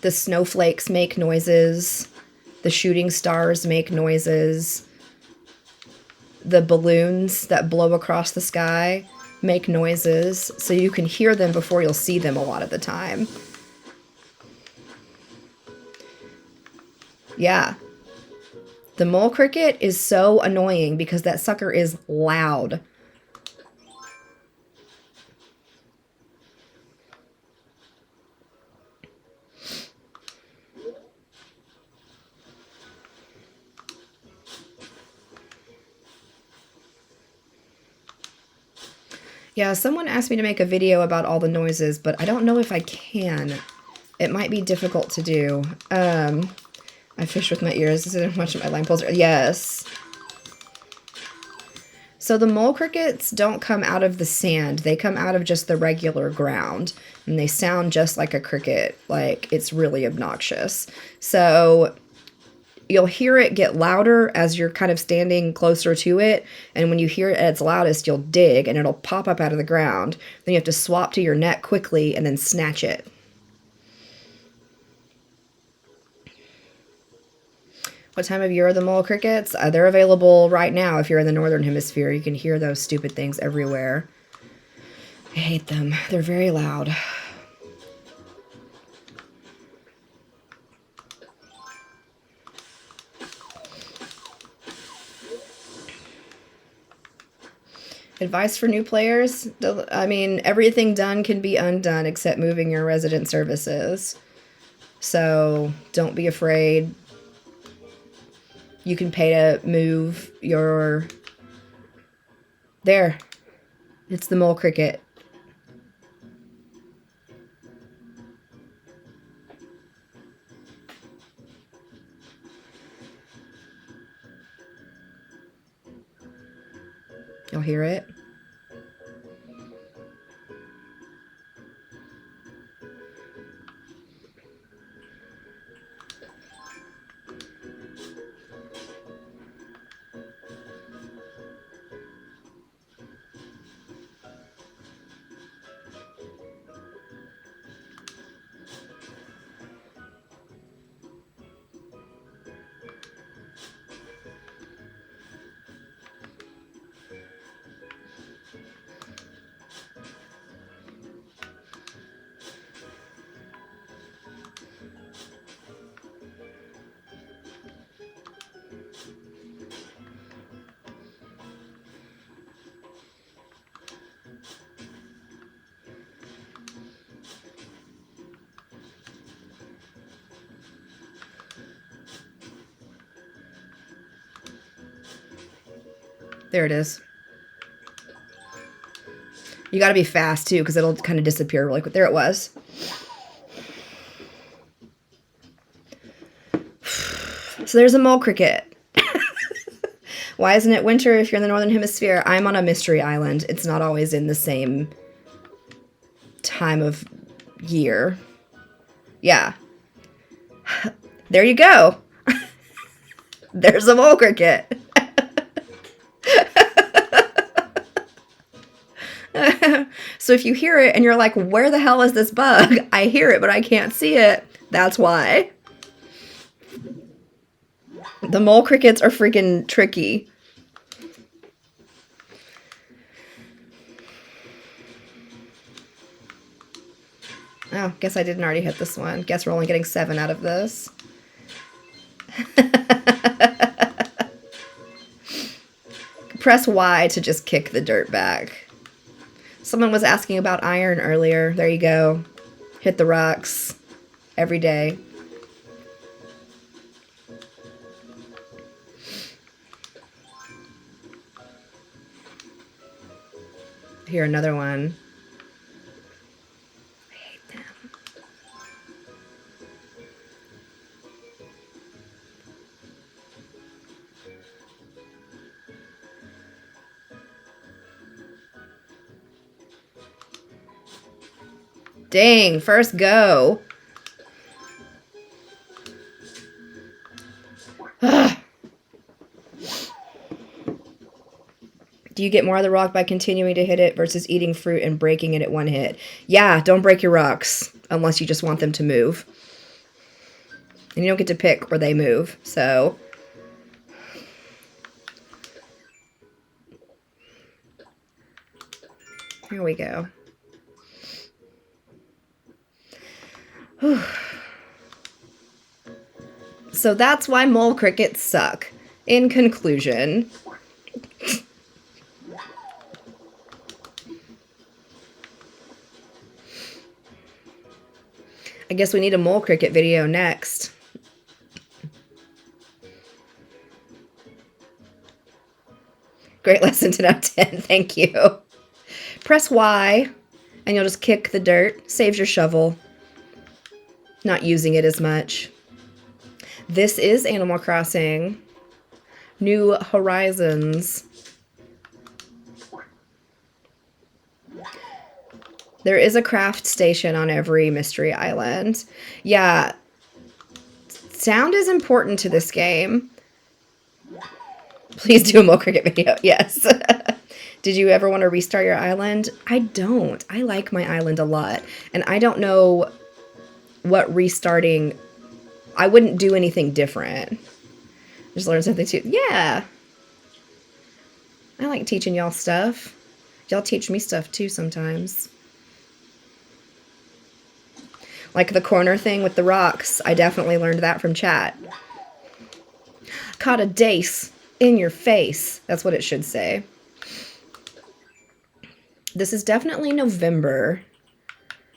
The snowflakes make noises. The shooting stars make noises. The balloons that blow across the sky make noises. So you can hear them before you'll see them a lot of the time. Yeah. The mole cricket is so annoying because that sucker is loud. Yeah, someone asked me to make a video about all the noises, but I don't know if I can. It might be difficult to do. I fish with my ears. This isn't much of my line pulls. Yes. So the mole crickets don't come out of the sand. They come out of just the regular ground. And they sound just like a cricket. Like, it's really obnoxious. So you'll hear it get louder as you're kind of standing closer to it. And when you hear it at its loudest, you'll dig and it'll pop up out of the ground. Then you have to swap to your net quickly and then snatch it. What time of year are the mole crickets? They're available right now if you're in the northern hemisphere. You can hear those stupid things everywhere. I hate them. They're very loud. Advice for new players? I mean, everything done can be undone except moving your resident services. So don't be afraid. You can pay to move your... There. It's the mole cricket. You'll hear it. There it is. You gotta be fast, too, because it'll kind of disappear really quick. There it was. So there's a mole cricket. Why isn't it winter if you're in the northern hemisphere? I'm on a mystery island. It's not always in the same time of year. Yeah. There you go. There's a mole cricket. So if you hear it and you're like, where the hell is this bug? I hear it, but I can't see it. That's why. The mole crickets are freaking tricky. Oh, guess I didn't already hit this one. Guess we're only getting 7 out of this. Press Y to just kick the dirt back. Someone was asking about iron earlier. There you go. Hit the rocks every day. Here, another one. I hate them. Dang, first go. Do you get more of the rock by continuing to hit it versus eating fruit and breaking it at one hit? Yeah, don't break your rocks unless you just want them to move. And you don't get to pick where they move, so... Here we go. Whew. So that's why mole crickets suck. In conclusion... I guess we need a mole cricket video next. Great lesson, 10 out of 10. Thank you. Press Y, and you'll just kick the dirt. Saves your shovel. Not using it as much. This is Animal Crossing. New Horizons. There is a craft station on every mystery island. Yeah. Sound is important to this game. Please do a mole cricket video. Yes. Did you ever want to restart your island? I don't. I like my island a lot. And I don't know what restarting... I wouldn't do anything different. Just learn something too. Yeah. I like teaching y'all stuff. Y'all teach me stuff too sometimes. Like the corner thing with the rocks. I definitely learned that from chat. Caught a dace in your face. That's what it should say. This is definitely November.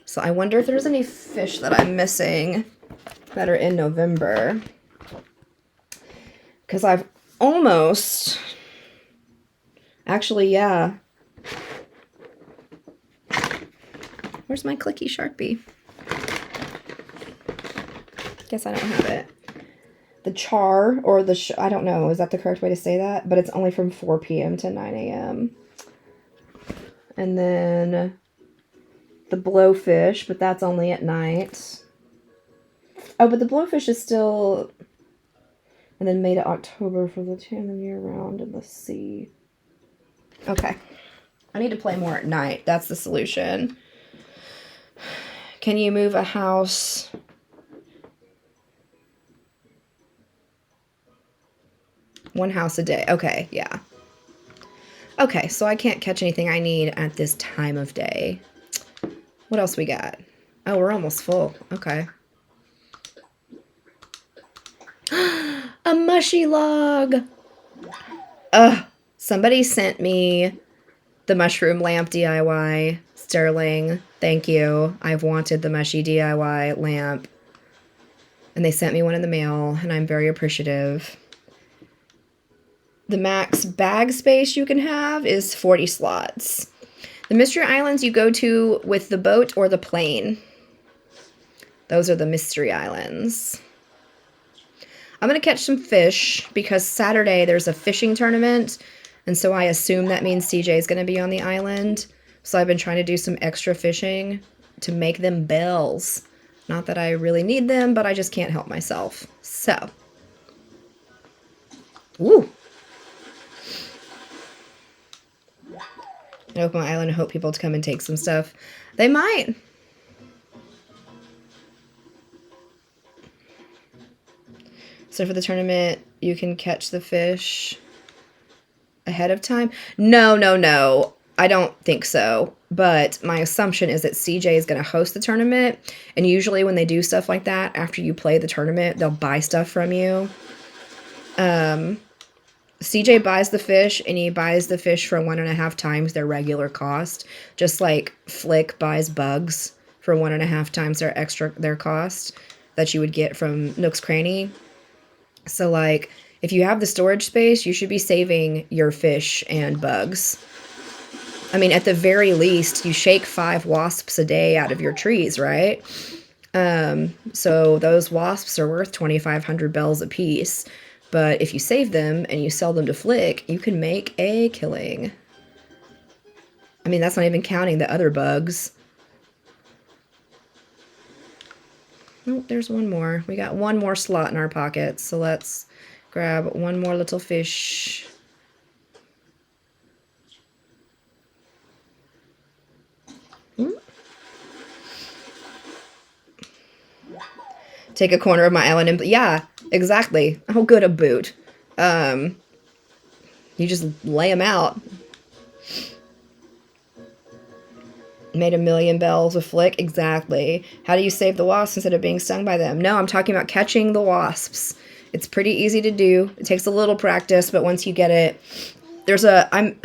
So I wonder if there's any fish that I'm missing that are in November. Because I've almost... Actually, yeah. Where's my clicky Sharpie? Guess I don't have it. The char, or the... I don't know. Is that the correct way to say that? But it's only from 4 p.m. to 9 a.m. And then the blowfish, but that's only at night. Oh, but the blowfish is still... And then May to October for the salmon year-round in the sea. Okay. I need to play more at night. That's the solution. Can you move a house... One house a day. Okay, yeah. Okay, so I can't catch anything I need at this time of day. What else we got? Oh, we're almost full. Okay. A mushy log! Ugh. Somebody sent me the mushroom lamp DIY. Sterling, thank you. I've wanted the mushy DIY lamp. And they sent me one in the mail, and I'm very appreciative. The max bag space you can have is 40 slots. The mystery islands you go to with the boat or the plane. Those are the mystery islands. I'm going to catch some fish because Saturday there's a fishing tournament. And so I assume that means CJ is going to be on the island. So I've been trying to do some extra fishing to make them bells. Not that I really need them, but I just can't help myself. So. Woo! I open my island and hope people to come and take some stuff. They might. So for the tournament, you can catch the fish ahead of time? No, no, no. I don't think so. But my assumption is that CJ is going to host the tournament. And usually when they do stuff like that, after you play the tournament, they'll buy stuff from you. CJ buys the fish, and he buys the fish for 1.5 times their regular cost. Just like Flick buys bugs for 1.5 times their cost that you would get from Nook's Cranny. So, like, if you have the storage space, you should be saving your fish and bugs. I mean, at the very least, you shake 5 wasps a day out of your trees, right? So those wasps are worth 2,500 bells a piece. But if you save them and you sell them to Flick, you can make a killing. I mean, that's not even counting the other bugs. Nope, there's one more. We got one more slot in our pockets, so let's grab one more little fish. Take a corner of my island and... Yeah, exactly. Oh, good, a boot. You just lay them out. Made 1,000,000 bells with Flick. Exactly. How do you save the wasps instead of being stung by them? No, I'm talking about catching the wasps. It's pretty easy to do. It takes a little practice, but once you get it, there's a... I'm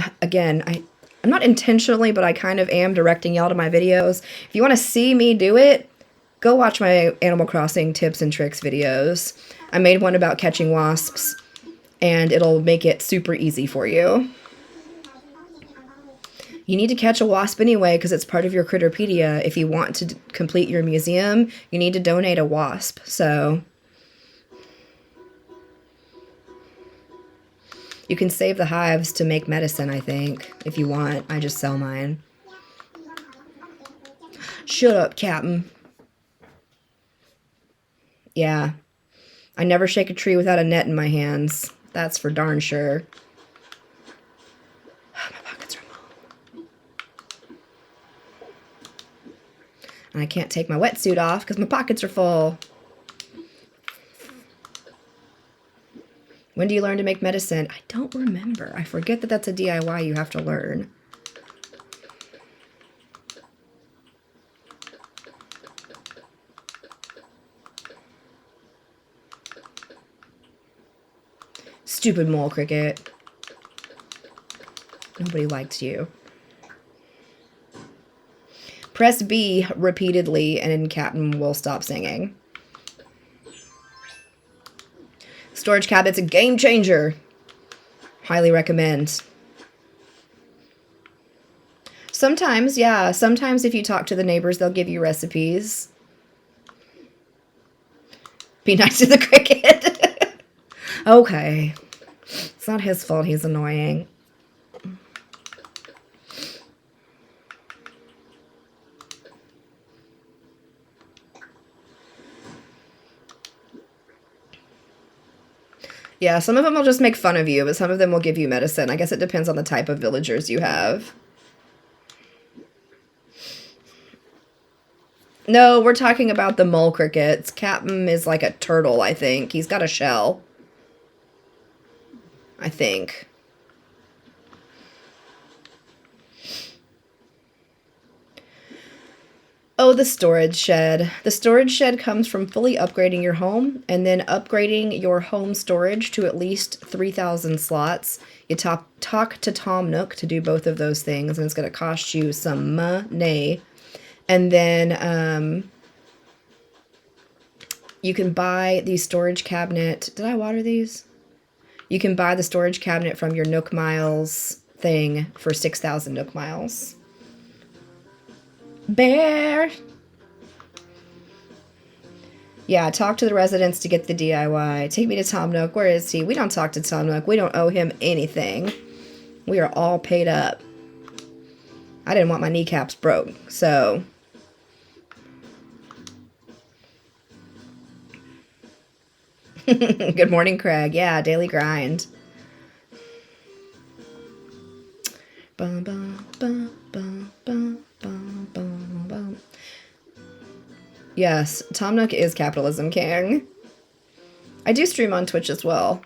not intentionally, but I kind of am directing y'all to my videos. If you want to see me do it, go watch my Animal Crossing tips and tricks videos. I made one about catching wasps, and it'll make it super easy for you. You need to catch a wasp anyway because it's part of your Critterpedia. If you want to complete your museum, you need to donate a wasp. So you can save the hives to make medicine, I think, if you want. I just sell mine. Shut up, Captain. Yeah. I never shake a tree without a net in my hands. That's for darn sure. My pockets are full. And I can't take my wetsuit off because my pockets are full. When do you learn to make medicine? I don't remember. I forget that that's a DIY you have to learn. Stupid mole cricket. Nobody liked you. Press B repeatedly and Captain will stop singing. Storage cabinet's a game changer. Highly recommend. Sometimes, yeah. Sometimes if you talk to the neighbors, they'll give you recipes. Be nice to the cricket. Okay. It's not his fault he's annoying. Yeah, some of them will just make fun of you, but some of them will give you medicine. I guess it depends on the type of villagers you have. No, we're talking about the mole crickets. Captain is like a turtle, I think. He's got a shell. I think. Oh, the storage shed. The storage shed comes from fully upgrading your home and then upgrading your home storage to at least 3,000 slots. You talk to Tom Nook to do both of those things, and it's going to cost you some money. And then you can buy the storage cabinet. Did I water these? You can buy the storage cabinet from your Nook Miles thing for 6,000 Nook Miles. Bear! Yeah, talk to the residents to get the DIY. Take me to Tom Nook. Where is he? We don't talk to Tom Nook. We don't owe him anything. We are all paid up. I didn't want my kneecaps broke, so... Good morning, Craig. Yeah, daily grind. Bum, bum, bum, bum, bum, bum, bum, bum. Yes, Tom Nook is Capitalism King. I do stream on Twitch as well.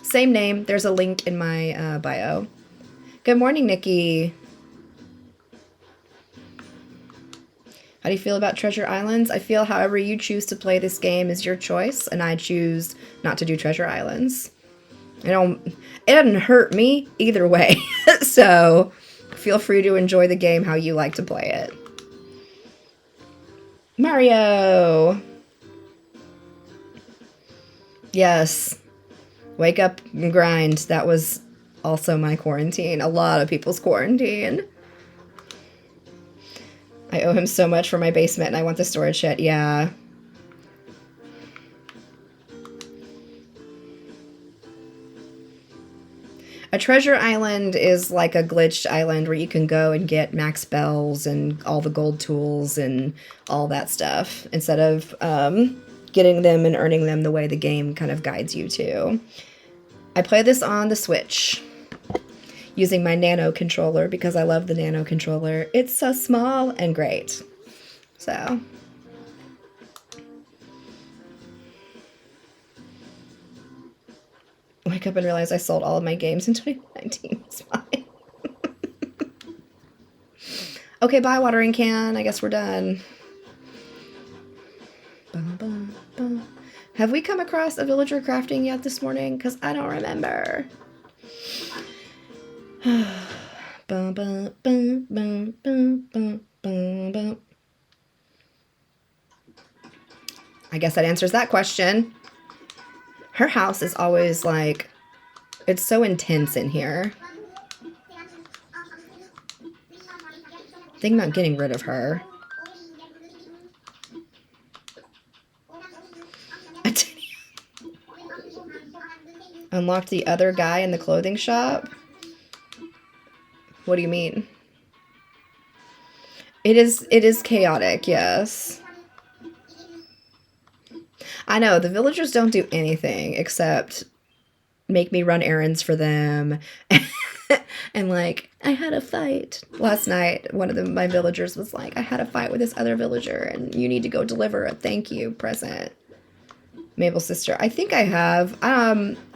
Same name. There's a link in my bio. Good morning, Nikki. How do you feel about Treasure Islands? I feel however you choose to play this game is your choice, and I choose not to do Treasure Islands. It doesn't hurt me either way, so feel free to enjoy the game how you like to play it. Mario! Yes. Wake up and grind. That was also my quarantine. A lot of people's quarantine. I owe him so much for my basement and I want the storage shed. Yeah. A treasure island is like a glitched island where you can go and get max bells and all the gold tools and all that stuff instead of getting them and earning them the way the game kind of guides you to. I play this on the Switch using my Nano controller because I love the Nano controller. It's so small and great. So... wake up and realize I sold all of my games in 2019. It's fine. Okay, bye, watering can. I guess we're done. Have we come across a villager crafting yet this morning? Because I don't remember. I guess that answers that question. Her house is always like, it's so intense in here. Thinking about getting rid of her. Unlocked the other guy in the clothing shop? What do you mean? It is chaotic, yes. I know, the villagers don't do anything except make me run errands for them. And like, I had a fight. Last night, one of my villagers was like, I had a fight with this other villager and you need to go deliver a thank you present. Mabel's sister. I think I have.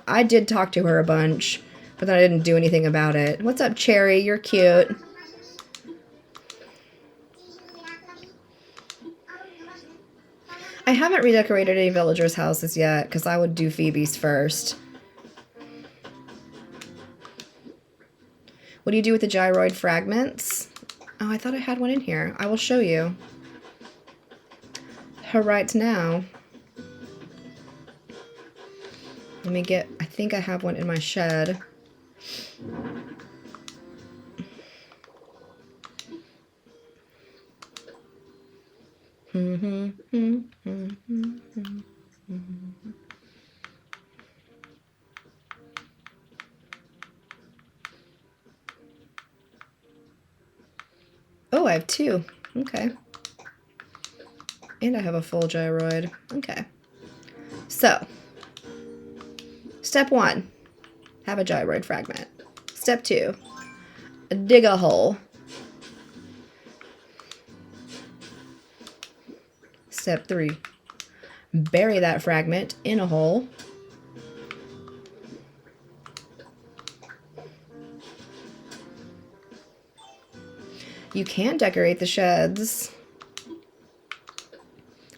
I did talk to her a bunch, but then I didn't do anything about it. What's up, Cherry? You're cute. I haven't redecorated any villagers' houses yet, because I would do Phoebe's first. What do you do with the gyroid fragments? Oh, I thought I had one in here. I will show you. Her right now. Let me get... I think I have one in my shed. Oh, I have two. Okay. And I have a full gyroid. Okay. So, step 1, have a gyroid fragment. Step 2, dig a hole. Step 3, bury that fragment in a hole. You can decorate the sheds.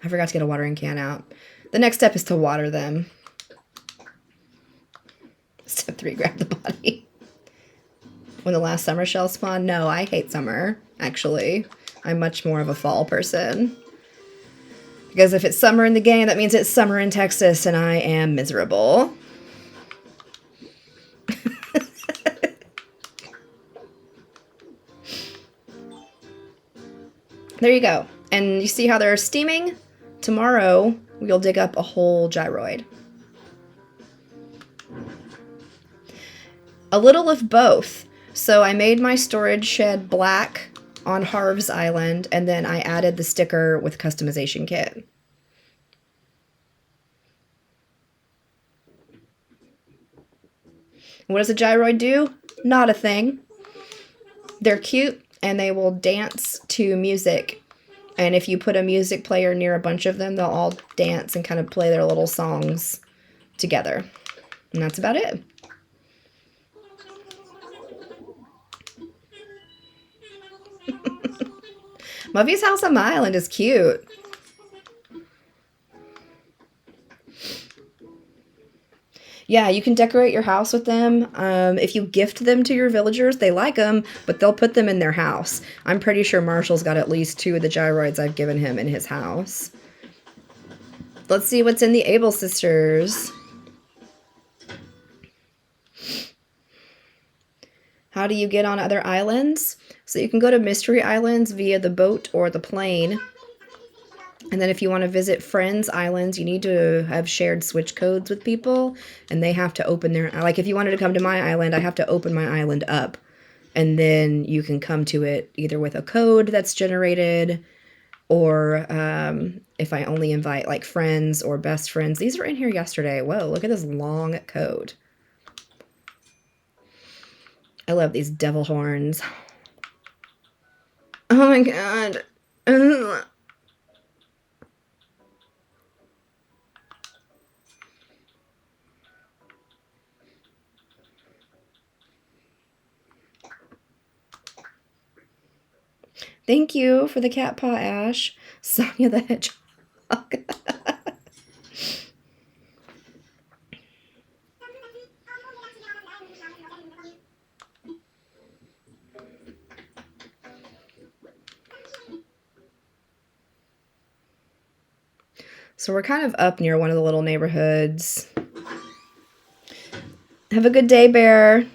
I forgot to get a watering can out. The next step is to water them. Step 3, grab the body. When the last summer shell spawned? No, I hate summer, actually. I'm much more of a fall person. Because if it's summer in the game, that means it's summer in Texas, and I am miserable. There you go. And you see how they're steaming? Tomorrow, we'll dig up a whole gyroid. A little of both. So I made my storage shed black on Harv's Island, and then I added the sticker with customization kit. What does a gyroid do? Not a thing. They're cute, and they will dance to music. And if you put a music player near a bunch of them, they'll all dance and kind of play their little songs together. And that's about it. Muffy's house on my island is cute. Yeah, you can decorate your house with them. If you gift them to your villagers, they like them, but they'll put them in their house. I'm pretty sure Marshall's got at least 2 of the gyroids I've given him in his house. Let's see what's in the Able Sisters. How do you get on other islands? So you can go to Mystery Islands via the boat or the plane. And then if you want to visit friends' islands, you need to have shared switch codes with people. And they have to open their... Like, if you wanted to come to my island, I have to open my island up. And then you can come to it either with a code that's generated, or if I only invite, like, friends or best friends. These were in here yesterday. Whoa, look at this long code. I love these devil horns. Oh my god. Thank you for the cat paw, Ash. Sonia the Hedgehog. So we're kind of up near one of the little neighborhoods. Have a good day, Bear.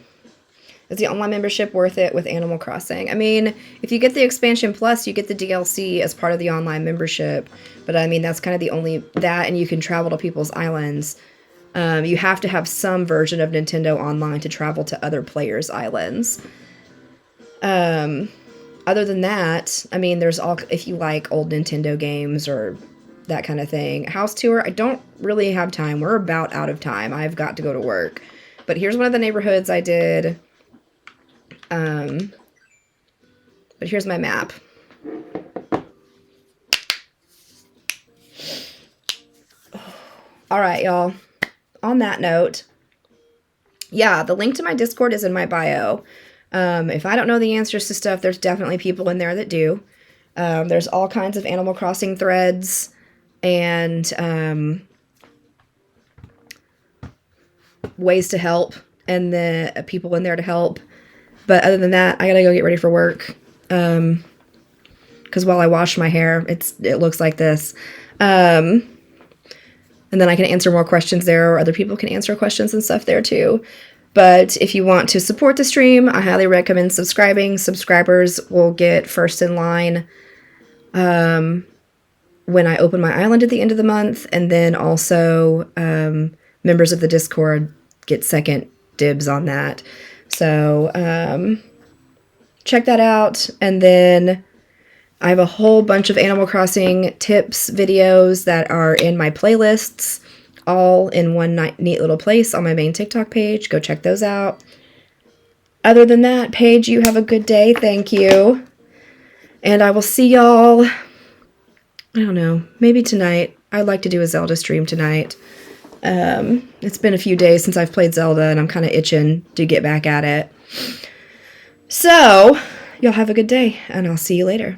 Is the online membership worth it with Animal Crossing? I mean, if you get the expansion plus, you get the DLC as part of the online membership. But I mean, that's kind of the only... That, and you can travel to people's islands. You have to have some version of Nintendo Online to travel to other players' islands. Other than that, I mean, there's all... If you like old Nintendo games or that kind of thing. House tour, I don't really have time. We're about out of time. I've got to go to work. But here's one of the neighborhoods I did... but here's my map. All right, y'all. On that note, yeah, the link to my Discord is in my bio. If I don't know the answers to stuff, there's definitely people in there that do. There's all kinds of Animal Crossing threads and ways to help, and the people in there to help. But other than that, I gotta go get ready for work. Because while I wash my hair, it looks like this. And then I can answer more questions there, or other people can answer questions and stuff there too. But if you want to support the stream, I highly recommend subscribing. Subscribers will get first in line when I open my island at the end of the month. And then also members of the Discord get second dibs on that. So check that out. And then I have a whole bunch of Animal Crossing tips videos that are in my playlists, all in one neat little place on my main TikTok page. Go check those out. Other than that, Paige, you have a good day. Thank you. And I will see y'all, I don't know, maybe tonight. I'd like to do a Zelda stream tonight. It's been a few days since I've played Zelda, and I'm kind of itching to get back at it. So, y'all have a good day, and I'll see you later.